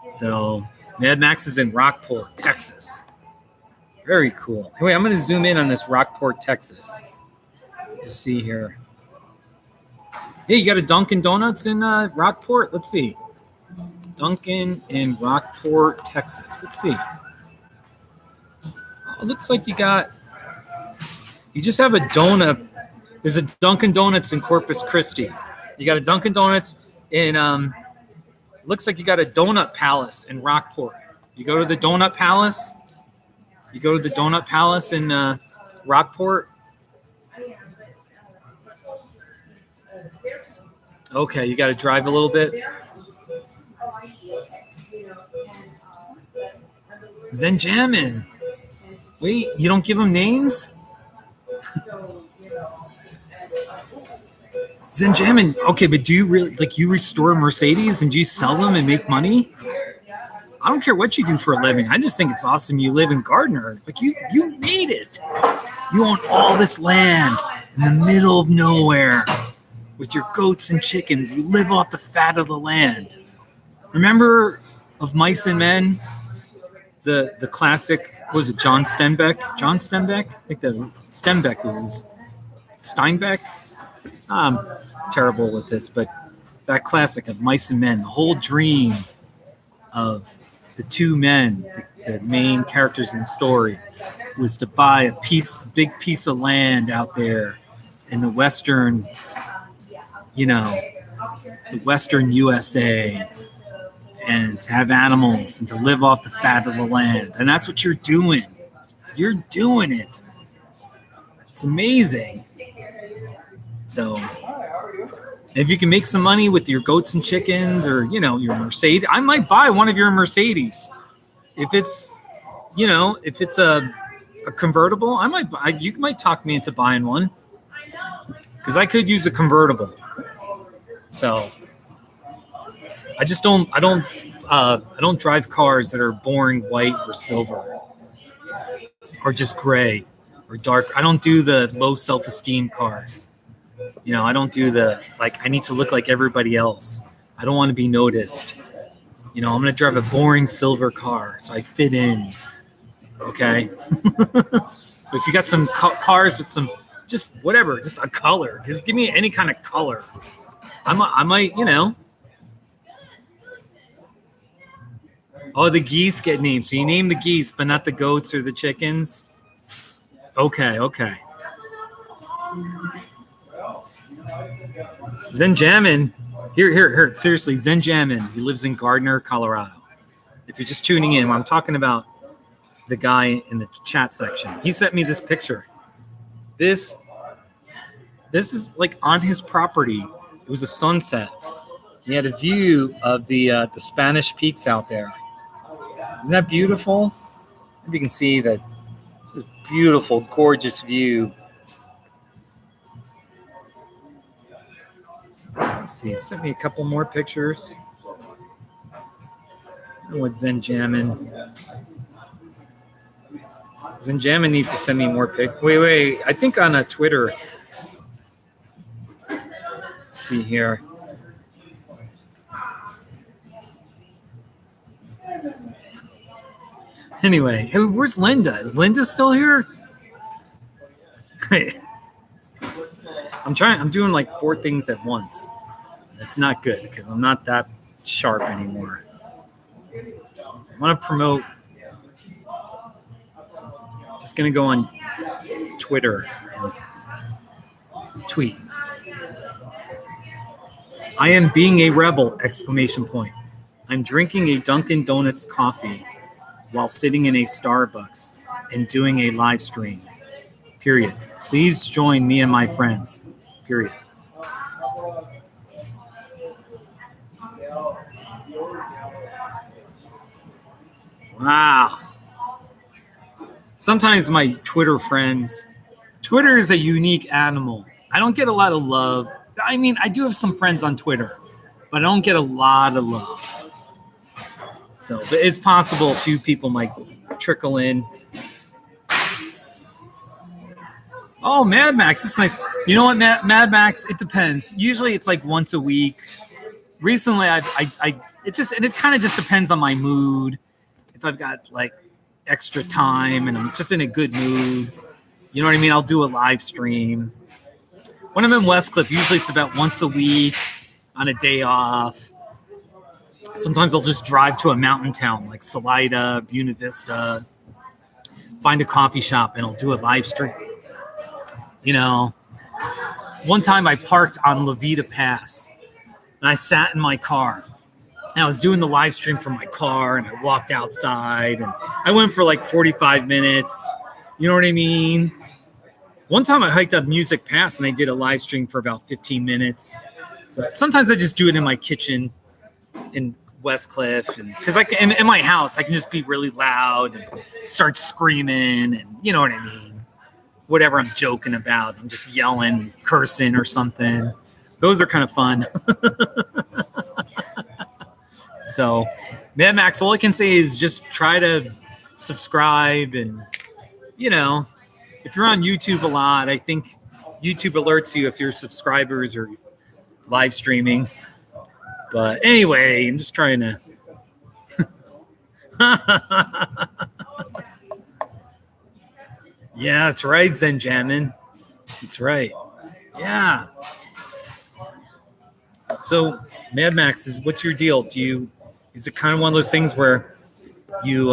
So Mad Max is in Rockport, Texas. Very cool. Anyway, I'm going to zoom in on this Rockport, Texas. Let's see here. Hey, you got a Dunkin' Donuts in Rockport? Let's see. Dunkin' in Rockport, Texas. Let's see. It looks like you just have a donut. There's a Dunkin' Donuts in Corpus Christi. You got a Dunkin' Donuts in, looks like you got a Donut Palace in Rockport. You go to the Donut Palace. You go to the Donut Palace in Rockport. Okay, you got to drive a little bit. Zen Jamin. Wait, you don't give them names? Zen Jamin. Okay, but do you really, like, you restore Mercedes and do you sell them and make money? I don't care what you do for a living. I just think it's awesome you live in Gardner. Like, you made it. You own all this land in the middle of nowhere with your goats and chickens. You live off the fat of the land. Remember of Mice and Men? The classic, what was it, John Steinbeck? John Steinbeck? I think the Steinbeck was Steinbeck. I'm terrible with this, but that classic of Mice and Men, the whole dream of the two men, the main characters in the story, was to buy a big piece of land out there in the western, the western USA, and to have animals and to live off the fat of the land. And that's what you're doing. You're doing it. It's amazing. So if you can make some money with your goats and chickens or, your Mercedes, I might buy one of your Mercedes. If it's, a convertible, you might talk me into buying one because I could use a convertible. So I don't drive cars that are boring white or silver or just gray or dark. I don't do the low self-esteem cars. I don't do I need to look like everybody else. I don't want to be noticed. I'm going to drive a boring silver car so I fit in. Okay. But if you got some cars with some, just whatever, just a color, just give me any kind of color. I might, Oh, the geese get named. So you name the geese, but not the goats or the chickens? Okay. Zen Jamin. Here. Seriously, Zen Jamin. He lives in Gardner, Colorado. If you're just tuning in, I'm talking about the guy in the chat section. He sent me this picture. This This is like on his property. It was a sunset. He had a view of the Spanish peaks out there. Isn't that beautiful? Maybe you can see that this is beautiful, gorgeous view. Let's see. Sent me a couple more pictures. With Zen Jamin. Zen Jamin needs to send me more pics. Wait. I think on Twitter. Let's see here. Anyway, hey, where's Linda? Is Linda still here? I'm doing like 4 things at once. That's not good because I'm not that sharp anymore. I want to promote. Just going to go on Twitter and tweet. I am being a rebel! ! I'm drinking a Dunkin' Donuts coffee while sitting in a Starbucks and doing a live stream. Period. Please join me and my friends. Period. Wow. Sometimes my Twitter friends, Twitter is a unique animal. I don't get a lot of love. I mean, I do have some friends on Twitter, but I don't get a lot of love. So it's possible a few people might trickle in. Oh, Mad Max, that's nice. You know what, Mad Max? It depends. Usually, it's like once a week. Recently, it kind of just depends on my mood. If I've got like extra time and I'm just in a good mood, you know what I mean? I'll do a live stream. When I'm in Westcliff, usually it's about once a week on a day off. Sometimes I'll just drive to a mountain town like Salida, Buena Vista, find a coffee shop, and I'll do a live stream. You know, one time I parked on La Vida Pass, and I sat in my car. And I was doing the live stream from my car, and I walked outside, and I went for like 45 minutes. You know what I mean? One time I hiked up Music Pass, and I did a live stream for about 15 minutes. So sometimes I just do it in my kitchen in Westcliff, and because in my house I can just be really loud and start screaming, and you know what I mean. Whatever I'm joking about, I'm just yelling, cursing, or something. Those are kind of fun. So, Mad Max, all I can say is just try to subscribe, and you know, if you're on YouTube a lot, I think YouTube alerts you if your subscribers are live streaming. But anyway, I'm just trying to. Yeah, that's right, Zen Jamin. That's right. Yeah. So, Mad Max, what's your deal? Is it kind of one of those things where you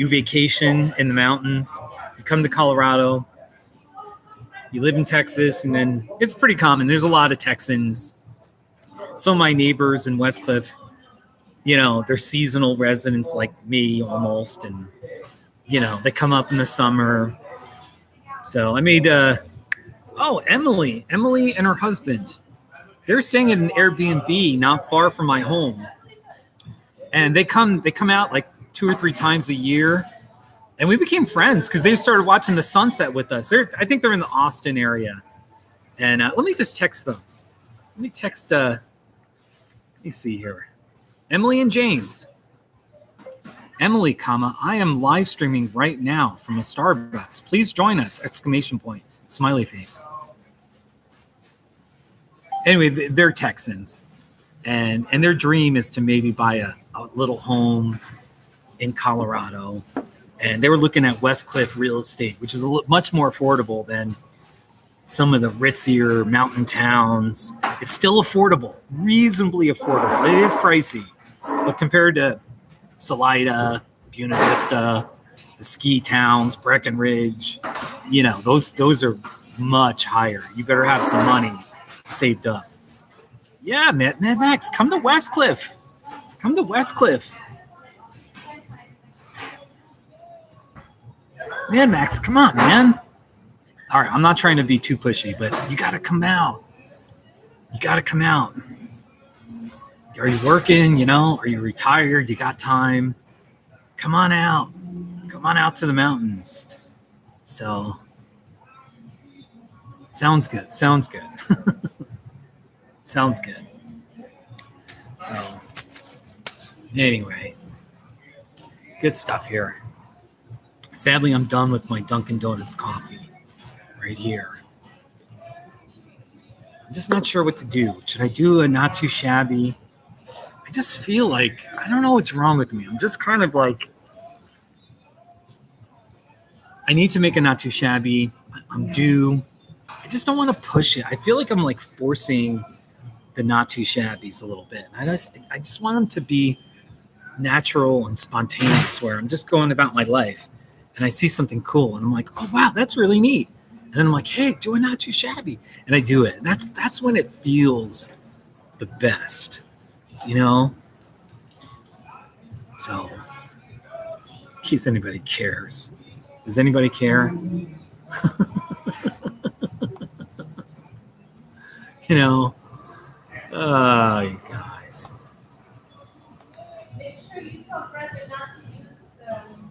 vacation in the mountains, you come to Colorado, you live in Texas, and then it's pretty common. There's a lot of Texans. Some of my neighbors in Westcliff, you know, they're seasonal residents like me almost, and you know, they come up in the summer. So I made Emily and her husband. They're staying at an Airbnb not far from my home. And they come out like 2 or 3 times a year. And we became friends because they started watching the sunset with us. I think they're in the Austin area. And let me just text them. Let me see here. Emily and James. Emily, I am live streaming right now from a Starbucks. Please join us! ! Smiley face. Anyway, they're Texans, and their dream is to maybe buy a little home in Colorado. And they were looking at Westcliff real estate, which is much more affordable than some of the ritzier mountain towns. It's still affordable, reasonably affordable. It is pricey, but compared to Salida, Buena Vista, the ski towns, Breckenridge, you know, those are much higher. You better have some money saved up. Yeah, Mad Max, come to Westcliff. Come to Westcliff. Mad Max, come on, man. All right, I'm not trying to be too pushy, but you got to come out. You got to come out. Are you working? You know, are you retired? You got time? Come on out. Come on out to the mountains. So, sounds good. Sounds good. Sounds good. So, anyway, good stuff here. Sadly, I'm done with my Dunkin' Donuts coffee right here. I'm just not sure what to do. Should I do a not too shabby? I just feel like, I don't know what's wrong with me. I'm just kind of like, I need to make a not too shabby. I'm due. I just don't want to push it. I feel like I'm like forcing the not too shabbies a little bit. I just want them to be natural and spontaneous, where I'm just going about my life and I see something cool and I'm like, oh wow, that's really neat. And then I'm like, hey, do a not too shabby, and I do it. And that's when it feels the best, you know. So, in case anybody cares, does anybody care? You know, you guys.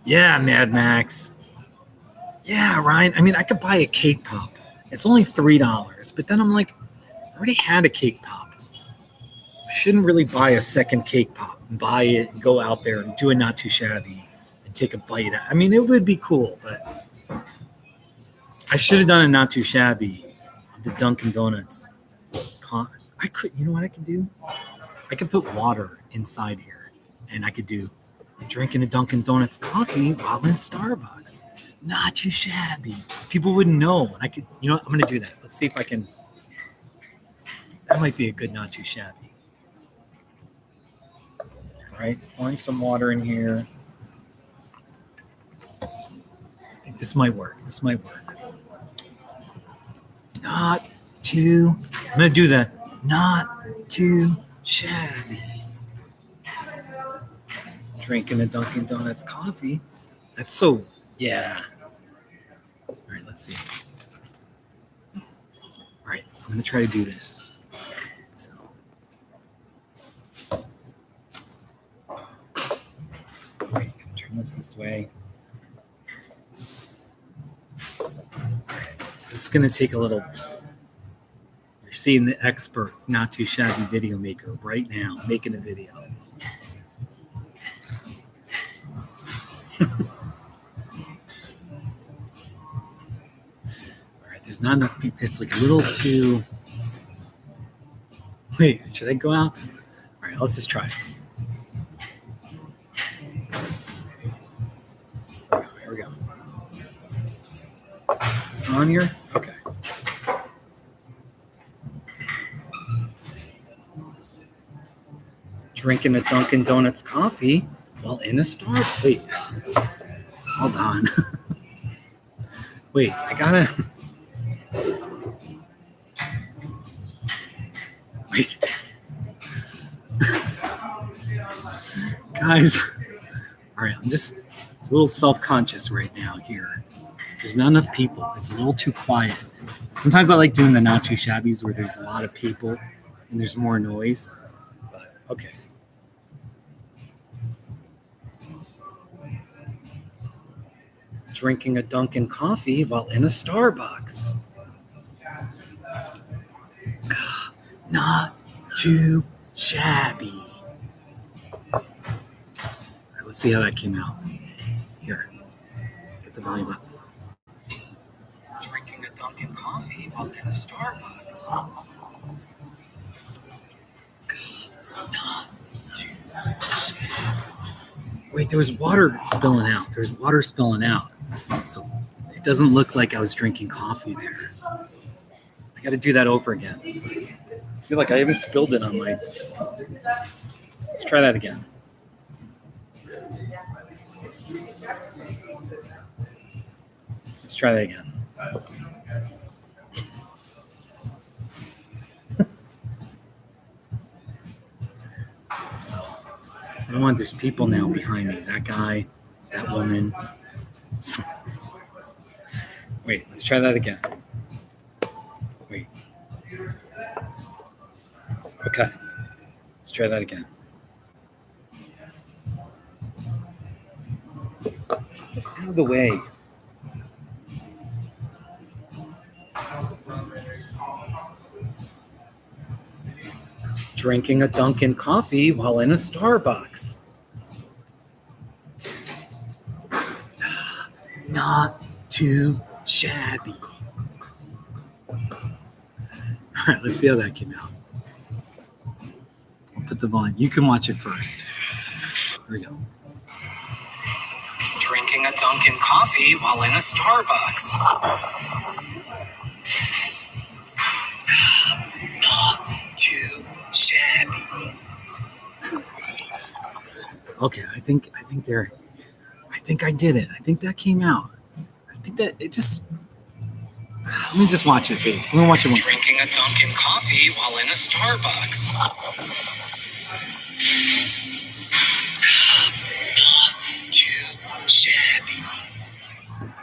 Yeah, Mad Max. Yeah, Ryan. I mean, I could buy a cake pop. It's only $3, but then I'm like, I already had a cake pop. I shouldn't really buy a second cake pop and buy it and go out there and do it not too shabby and take a bite. I mean, it would be cool, but I should have done it not too shabby. The Dunkin' Donuts. I could, you know what I could do? I could put water inside here, and I could do drinking a Dunkin' Donuts coffee while in Starbucks. Not too shabby. People wouldn't know. And I could, you know what? I'm going to do that. Let's see if I can. That might be a good not too shabby. All right, pouring some water in here. I think this might work. This might work. Not too. I'm going to do the not too shabby. Drinking a Dunkin' Donuts coffee. That's so, yeah. All right, let's see. All right, I'm going to try to do this. So, wait, turn this way. This is going to take a little. You're seeing the expert, not too shabby video maker right now making a video. All right, there's not enough people. It's like a little too. Wait, should I go out? All right, let's just try it. Here we go. Is this on here? Okay. Drinking a Dunkin' Donuts coffee while in a Starbucks. Wait, hold on. Wait, I gotta. Wait. Guys. All right, I'm just a little self-conscious right now here. There's not enough people. It's a little too quiet. Sometimes I like doing the not too shabbies where there's a lot of people and there's more noise. But okay. Drinking a Dunkin' coffee while in a Starbucks. Not too shabby. All right, let's see how that came out. Here, get the volume up. Drinking a Dunkin' coffee while in a Starbucks. Not too shabby. Wait, there was water spilling out. So it doesn't look like I was drinking coffee there. I got to do that over again. See, like I haven't spilled it on my. Let's try that again. Let's try that again. So, I don't want. There's people now behind me. That guy, that woman. So, Wait, let's try that again. Wait. Okay. Let's try that again. It's out of the way. Drinking a Dunkin coffee while in a Starbucks. Not too shabby. All right, let's see how that came out. I'll put the volume. You can watch it first. Here we go. Drinking a Dunkin coffee while in a Starbucks. Not too shabby. Okay, I think I did it. I think that came out. I think that it just. Let me just watch it, babe. I'm gonna watch it one. Drinking a Dunkin coffee while in a Starbucks. Not too shabby.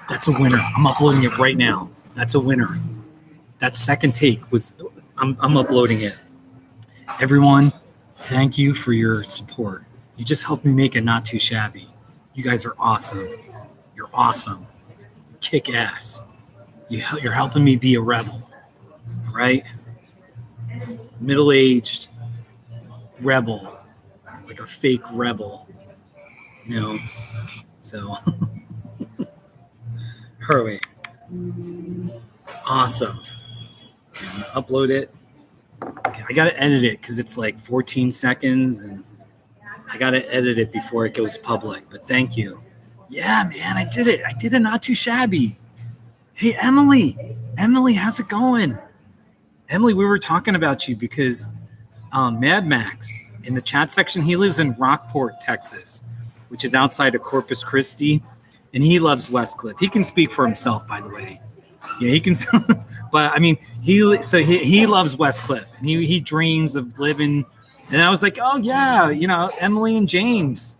That's a winner. I'm uploading it right now. That's a winner. That second take was. I'm uploading it. Everyone, thank you for your support. You just helped me make it not too shabby. You guys are awesome. You're awesome. You kick ass. You're helping me be a rebel, right? Middle-aged rebel, like a fake rebel, you know? So, hurry. It's awesome. Upload it. Okay, I gotta edit it because it's like 14 seconds and I gotta edit it before it goes public, but thank you. Yeah, man, I did it. I did it not too shabby. Hey, Emily, how's it going? Emily, we were talking about you because Mad Max in the chat section, he lives in Rockport, Texas, which is outside of Corpus Christi, and he loves Westcliff. He can speak for himself, by the way. Yeah, he can. But I mean, he loves Westcliff, and he dreams of living. And I was like, oh yeah, Emily and James,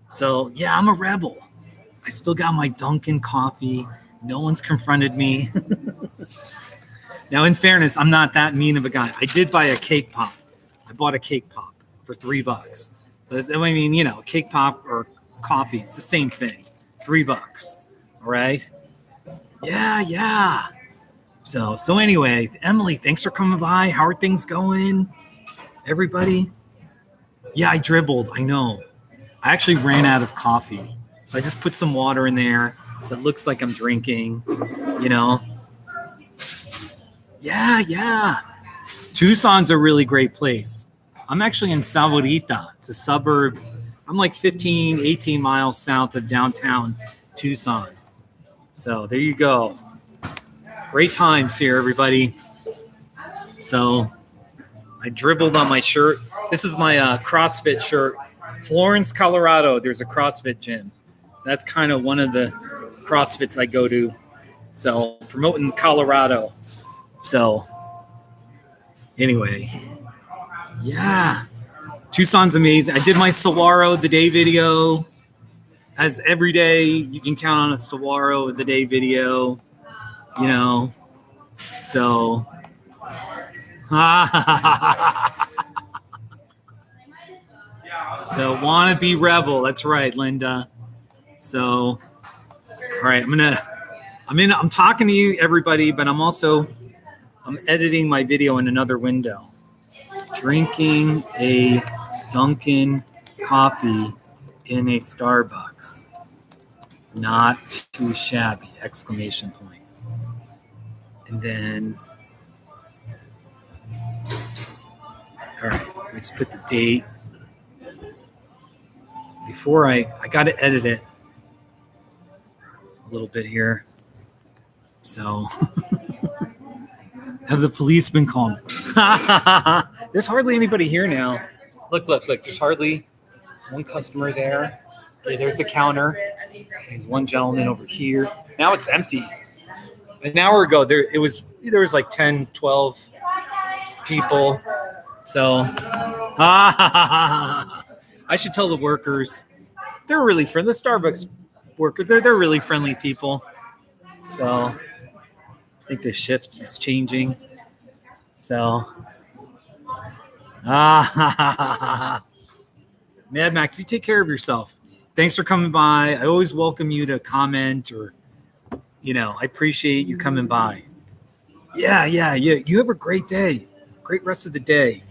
So yeah, I'm a rebel. I still got my Dunkin coffee. No one's confronted me. Now, in fairness, I'm not that mean of a guy. I did buy a cake pop. I bought a cake pop for $3. So I mean, cake pop or coffee, it's the same thing. $3. All right. Yeah. So anyway, Emily, thanks for coming by. How are things going? Everybody? Yeah, I dribbled. I know. I actually ran out of coffee. So I just put some water in there. So it looks like I'm drinking, Yeah. Tucson's a really great place. I'm actually in Sahuarita. It's a suburb. I'm like 15, 18 miles south of downtown Tucson. So there you go. Great times here, everybody. So I dribbled on my shirt. This is my CrossFit shirt. Florence, Colorado, there's a CrossFit gym. That's kind of one of the CrossFits I go to. So promoting Colorado. So anyway, yeah. Tucson's amazing. I did my Saguaro of the Day video. As every day, you can count on a Saguaro of the Day video. So so wanna be rebel. That's right, Linda. So all right, I'm talking to you, everybody, but I'm editing my video in another window. Drinking a Dunkin coffee in a Starbucks. Not too shabby! ! And then, all right, let's put the date. Before I got to edit it a little bit here. So, have the police been called? There's hardly anybody here now. Look, there's hardly one customer there. Okay, there's the counter. There's one gentleman over here. Now it's empty. An hour ago, there was like 10, 12 people. So, I should tell the workers. They're really friendly. The Starbucks workers. They're really friendly people. So I think the shift is changing. So Mad Max, you take care of yourself. Thanks for coming by. I always welcome you to comment or, I appreciate you coming by. Yeah. You have a great day. Great rest of the day.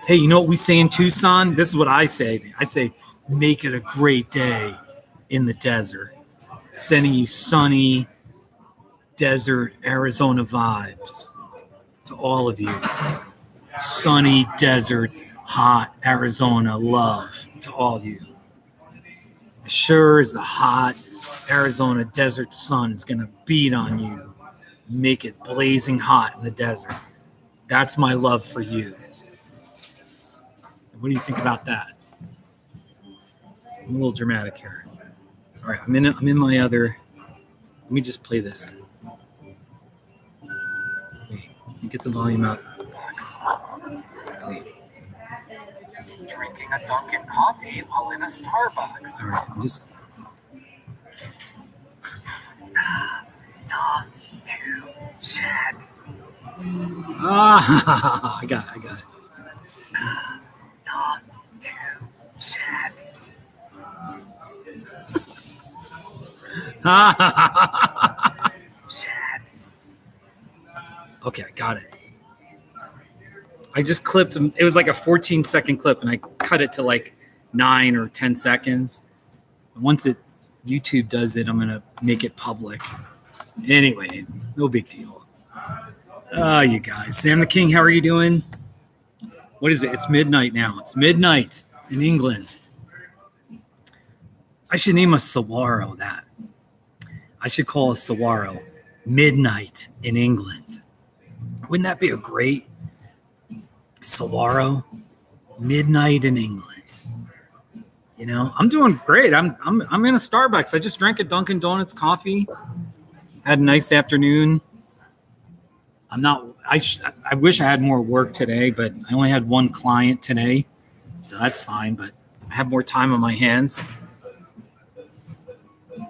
Hey, you know what we say in Tucson? This is what I say. I say, make it a great day in the desert. Sending you sunny desert Arizona vibes to all of you. Sunny desert, hot Arizona love to all of you. As sure as the hot Arizona desert sun is going to beat on you, make it blazing hot in the desert. That's my love for you. What do you think about that? I'm a little dramatic here. All right, I'm in my other. Let me just play this. Wait, let me get the volume up. Wait. Drinking a Dunkin coffee while in a Starbucks. All right, I'm just. Not too shabby. I got it. Not too shabby. Shabby. Okay, I got it. I just clipped. It was like a 14-second clip, and I cut it to like 9 or 10 seconds. Once YouTube does it, I'm gonna make it public. Anyway, no big deal. You guys, Sam the King, how are you doing? What is it? It's midnight now. It's midnight in England. I should name a saguaro that. I should call a saguaro Midnight in England. Wouldn't that be a great saguaro? Midnight in England. I'm doing great. I'm in a Starbucks. I just drank a Dunkin' Donuts coffee. Had a nice afternoon. I wish I had more work today, but I only had one client today, so that's fine. But I have more time on my hands.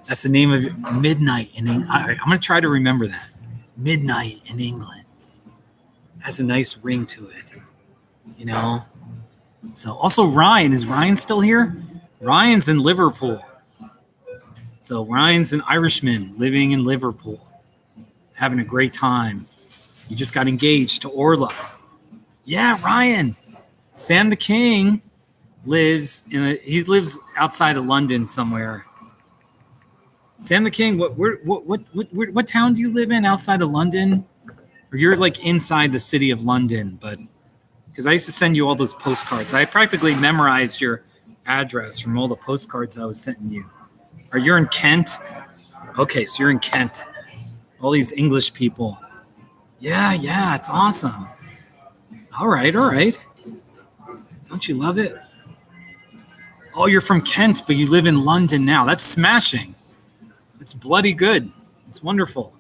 That's the name of it. Midnight in England. I'm going to try to remember that. Midnight in England. Has a nice ring to it. So also Ryan. Is Ryan still here? Ryan's in Liverpool. So Ryan's an Irishman living in Liverpool. Having a great time. He just got engaged to Orla. Yeah, Ryan. Sam the King lives outside of London somewhere. Sam the King, what town do you live in outside of London? Or you're like inside the city of London, but because I used to send you all those postcards. I practically memorized your address from all the postcards I was sending you. Are you in Kent? Okay, so you're in Kent. All these English people. Yeah, it's awesome. All right. Don't you love it? Oh, you're from Kent, but you live in London now. That's smashing. It's bloody good. It's wonderful.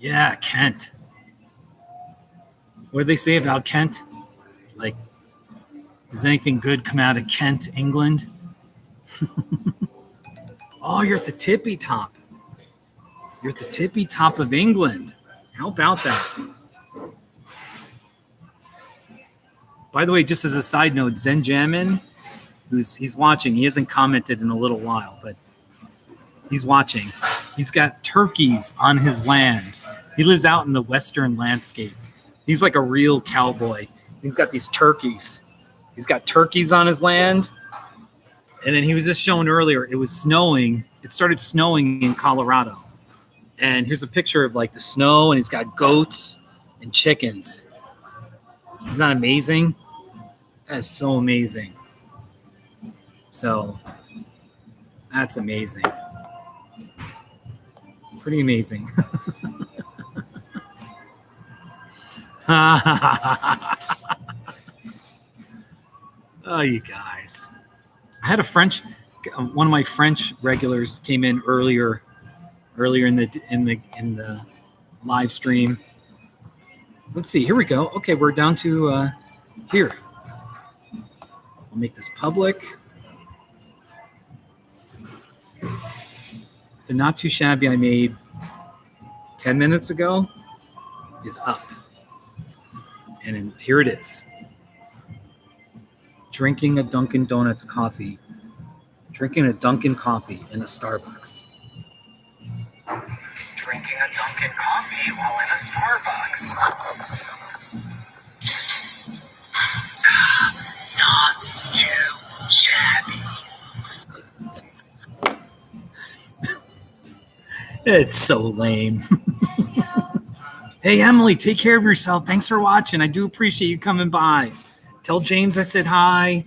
Yeah, Kent. What do they say about Kent? Like, does anything good come out of Kent, England? Oh, you're at the tippy top. You're at the tippy top of England. How about that? By the way, just as a side note, Zen Jamin, he's watching. He hasn't commented in a little while, but he's watching. He's got turkeys on his land. He lives out in the western landscape. He's like a real cowboy. He's got these turkeys. He's got turkeys on his land. And then he was just showing earlier, it was snowing. It started snowing in Colorado. And here's a picture of like the snow, and he's got goats and chickens. Isn't that amazing? That is so amazing. So that's amazing. Pretty amazing. Oh, you guys. I had one of my French regulars came in earlier in the live stream. Let's see. Here we go. Okay, we're down to here. I'll make this public. the not too shabby I made 10 minutes ago is up. And here it is. Drinking a Dunkin' Donuts coffee. Drinking a Dunkin' coffee in a Starbucks. Drinking a Dunkin' coffee while in a Starbucks. Not too shabby. It's so lame. Hey, Emily, take care of yourself. Thanks for watching. I do appreciate you coming by. Tell James I said hi.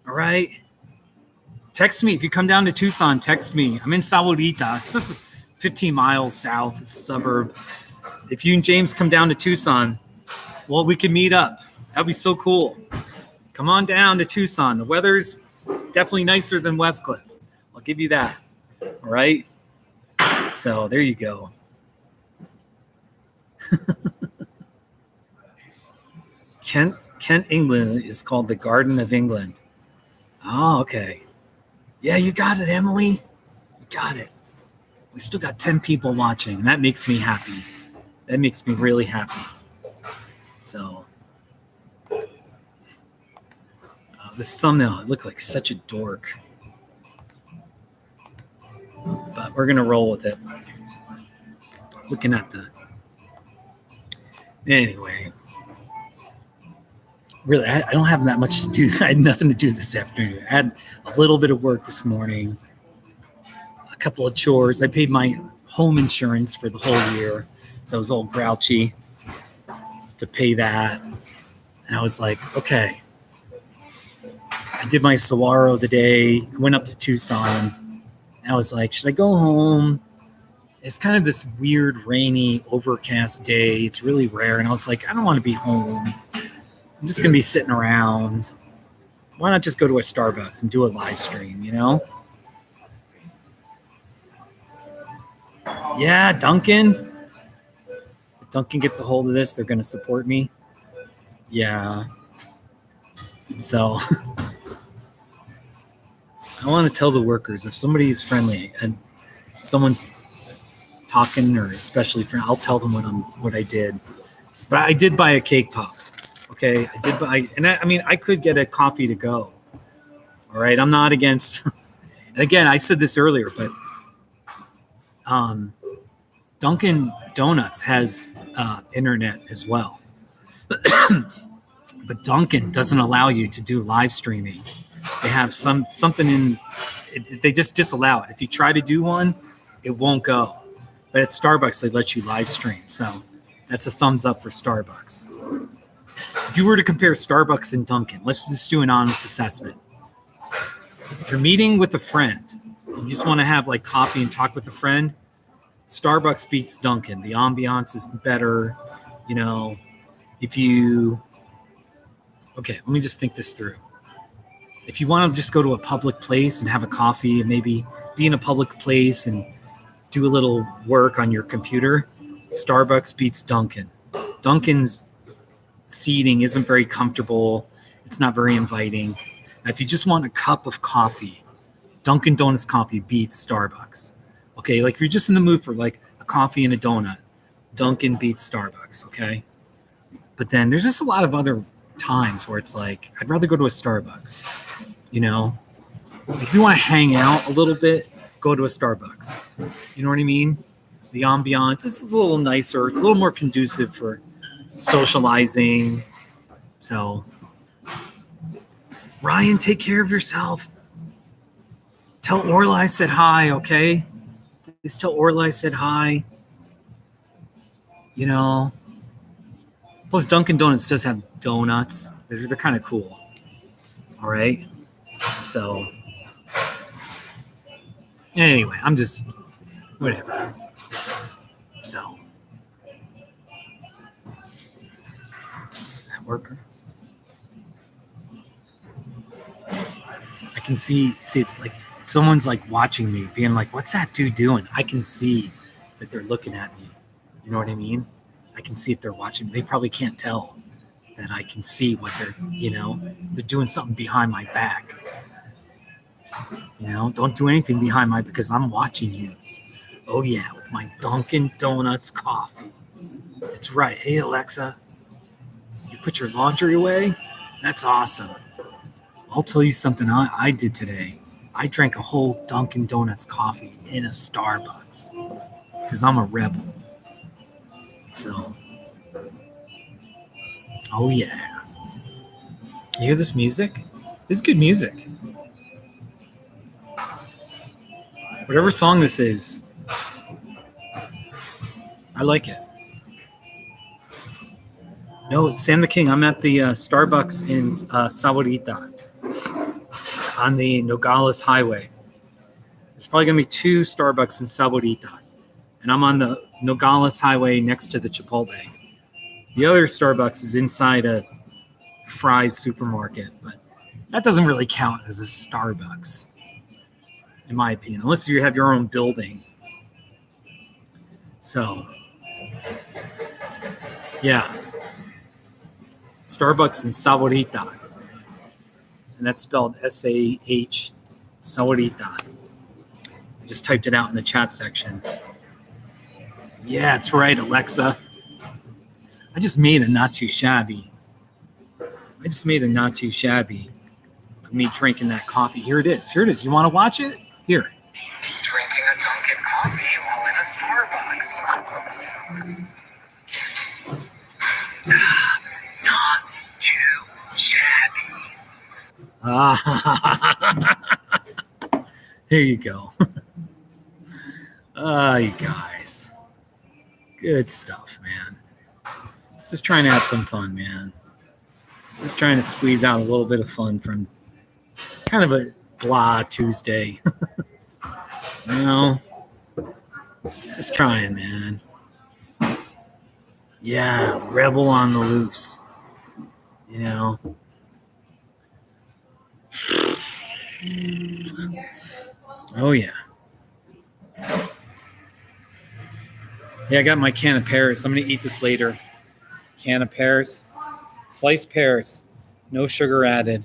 All right. Text me. If you come down to Tucson, text me. I'm in Sahuarita. This is 15 miles south. It's a suburb. If you and James come down to Tucson, well, we can meet up. That'd be so cool. Come on down to Tucson. The weather's definitely nicer than Westcliff. I'll give you that. All right. So there you go. Kent, England is called the Garden of England. Oh, okay. Yeah, you got it, Emily. You got it. We still got 10 people watching, and that makes me happy. That makes me really happy. So, this thumbnail, I look like such a dork. But we're going to roll with it. Looking at the... Anyway. Really, I don't have that much to do. I had nothing to do this afternoon. I had a little bit of work this morning. A couple of chores. I paid my home insurance for the whole year. So I was all grouchy to pay that. And I was like, okay. I did my saguaro the day. I went up to Tucson. And I was like, should I go home? It's kind of this weird, rainy, overcast day. It's really rare. And I was like, I don't want to be home. I'm just going to be sitting around. Why not just go to a Starbucks and do a live stream, you know? Yeah, Dunkin'. If Dunkin' gets a hold of this, they're going to support me. Yeah. So I want to tell the workers, if somebody is friendly and someone's talking or especially friendly, I'll tell them what I did. But I did buy a cake pop. Okay, I did buy, and I could get a coffee to go. All right, I'm not against. And again, I said this earlier, but Dunkin' Donuts has internet as well, but Dunkin' doesn't allow you to do live streaming. They have something in. They just disallow it. If you try to do one, it won't go. But at Starbucks, they let you live stream. So that's a thumbs up for Starbucks. If you were to compare Starbucks and Dunkin', let's just do an honest assessment. If you're meeting with a friend, you just want to have like coffee and talk with a friend, Starbucks beats Dunkin'. The ambiance is better. You know, okay, let me just think this through. If you want to just go to a public place and have a coffee and maybe be in a public place and do a little work on your computer, Starbucks beats Dunkin'. Dunkin's seating isn't very comfortable. It's not very inviting. Now, if you just want a cup of coffee, Dunkin' Donuts coffee beats Starbucks. Okay, like if you're just in the mood for like a coffee and a donut, Dunkin' beats Starbucks, okay? But then there's just a lot of other times where it's like, I'd rather go to a Starbucks, you know? Like if you want to hang out a little bit, go to a Starbucks. You know what I mean? The ambiance is a little nicer. It's a little more conducive for socializing. So, Ryan, take care of yourself. Tell Orla I said hi, okay? Please tell Orla I said hi. You know, plus Dunkin' Donuts does have donuts. They're kind of cool. All right? So, anyway, I'm just, whatever. So, is that worker? I can see it's like someone's like watching me, being like, what's that dude doing? I can see that they're looking at me. You know what I mean? I can see if they're watching me. They probably can't tell that I can see what they're, they're doing something behind my back. Don't do anything behind my, because I'm watching you. Oh, yeah, with my Dunkin' Donuts coffee. That's right. Hey, Alexa, you put your laundry away? That's awesome. I'll tell you something I did today. I drank a whole Dunkin' Donuts coffee in a Starbucks because I'm a rebel. So, oh, yeah. You hear this music? This is good music. Whatever song this is, I like it. No, it's Sam the King. I'm at the Starbucks in Sahuarita on the Nogales Highway. There's probably going to be 2 Starbucks in Sahuarita. And I'm on the Nogales Highway next to the Chipotle. The other Starbucks is inside a Fry's supermarket, but that doesn't really count as a Starbucks, in my opinion, unless you have your own building. So, yeah. Starbucks in Sahuarita. And that's spelled S-A-H, Sahuarita. I just typed it out in the chat section. Yeah, that's right, Alexa. I just made a not too shabby of me drinking that coffee. Here it is. You want to watch it? Here. Drinking a Dunkin' coffee while in a Starbucks. Not too shabby. There you go. You guys. Good stuff, man. Just trying to have some fun, man. Just trying to squeeze out a little bit of fun from kind of a blah Tuesday. You know? Just trying, man. Yeah, rebel on the loose. You know? Oh, yeah. Yeah, I got my can of pears. I'm going to eat this later. Can of pears. Sliced pears. No sugar added.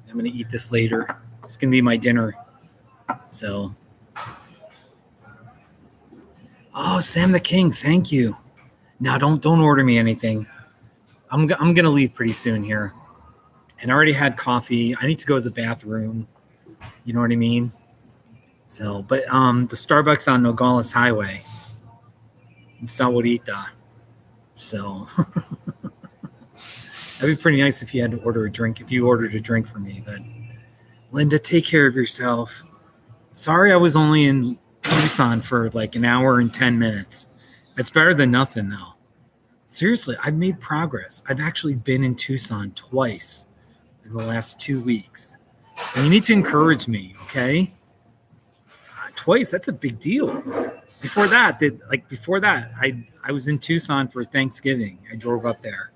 I'm going to eat this later. It's going to be my dinner. So. Oh, Sam the King, thank you. Now, don't order me anything. I'm going to leave pretty soon here. And I already had coffee. I need to go to the bathroom. You know what I mean? So, but the Starbucks on Nogales Highway in Sahuarita. So, that'd be pretty nice if you had to order a drink, if you ordered a drink for me. But, Linda, take care of yourself. Sorry I was only in Tucson for like an hour and 10 minutes. It's better than nothing, though. Seriously, I've made progress. I've actually been in Tucson twice in the last 2 weeks. So you need to encourage me, okay? Twice, that's a big deal. Before that, I was in Tucson for Thanksgiving. I drove up there.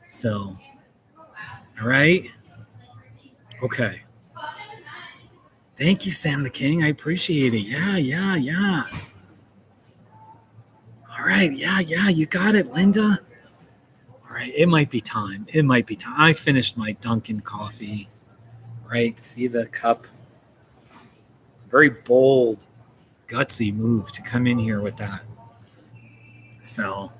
So, all right? Okay. Thank you, Sam the King. I appreciate it. Yeah. All right. Yeah. You got it, Linda. All right. It might be time. I finished my Dunkin' coffee. Right? See the cup? Very bold, gutsy move to come in here with that. So.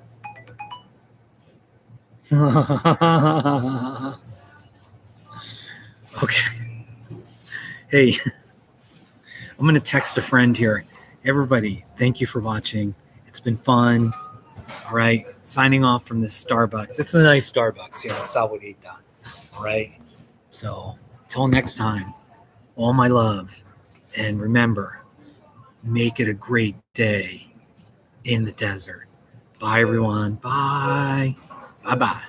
Okay. Hey, I'm going to text a friend here. Everybody, thank you for watching. It's been fun. All right. Signing off from this Starbucks. It's a nice Starbucks here in Sahuarita. All right. So, till next time, all my love. And remember, make it a great day in the desert. Bye, everyone. Bye. Bye-bye.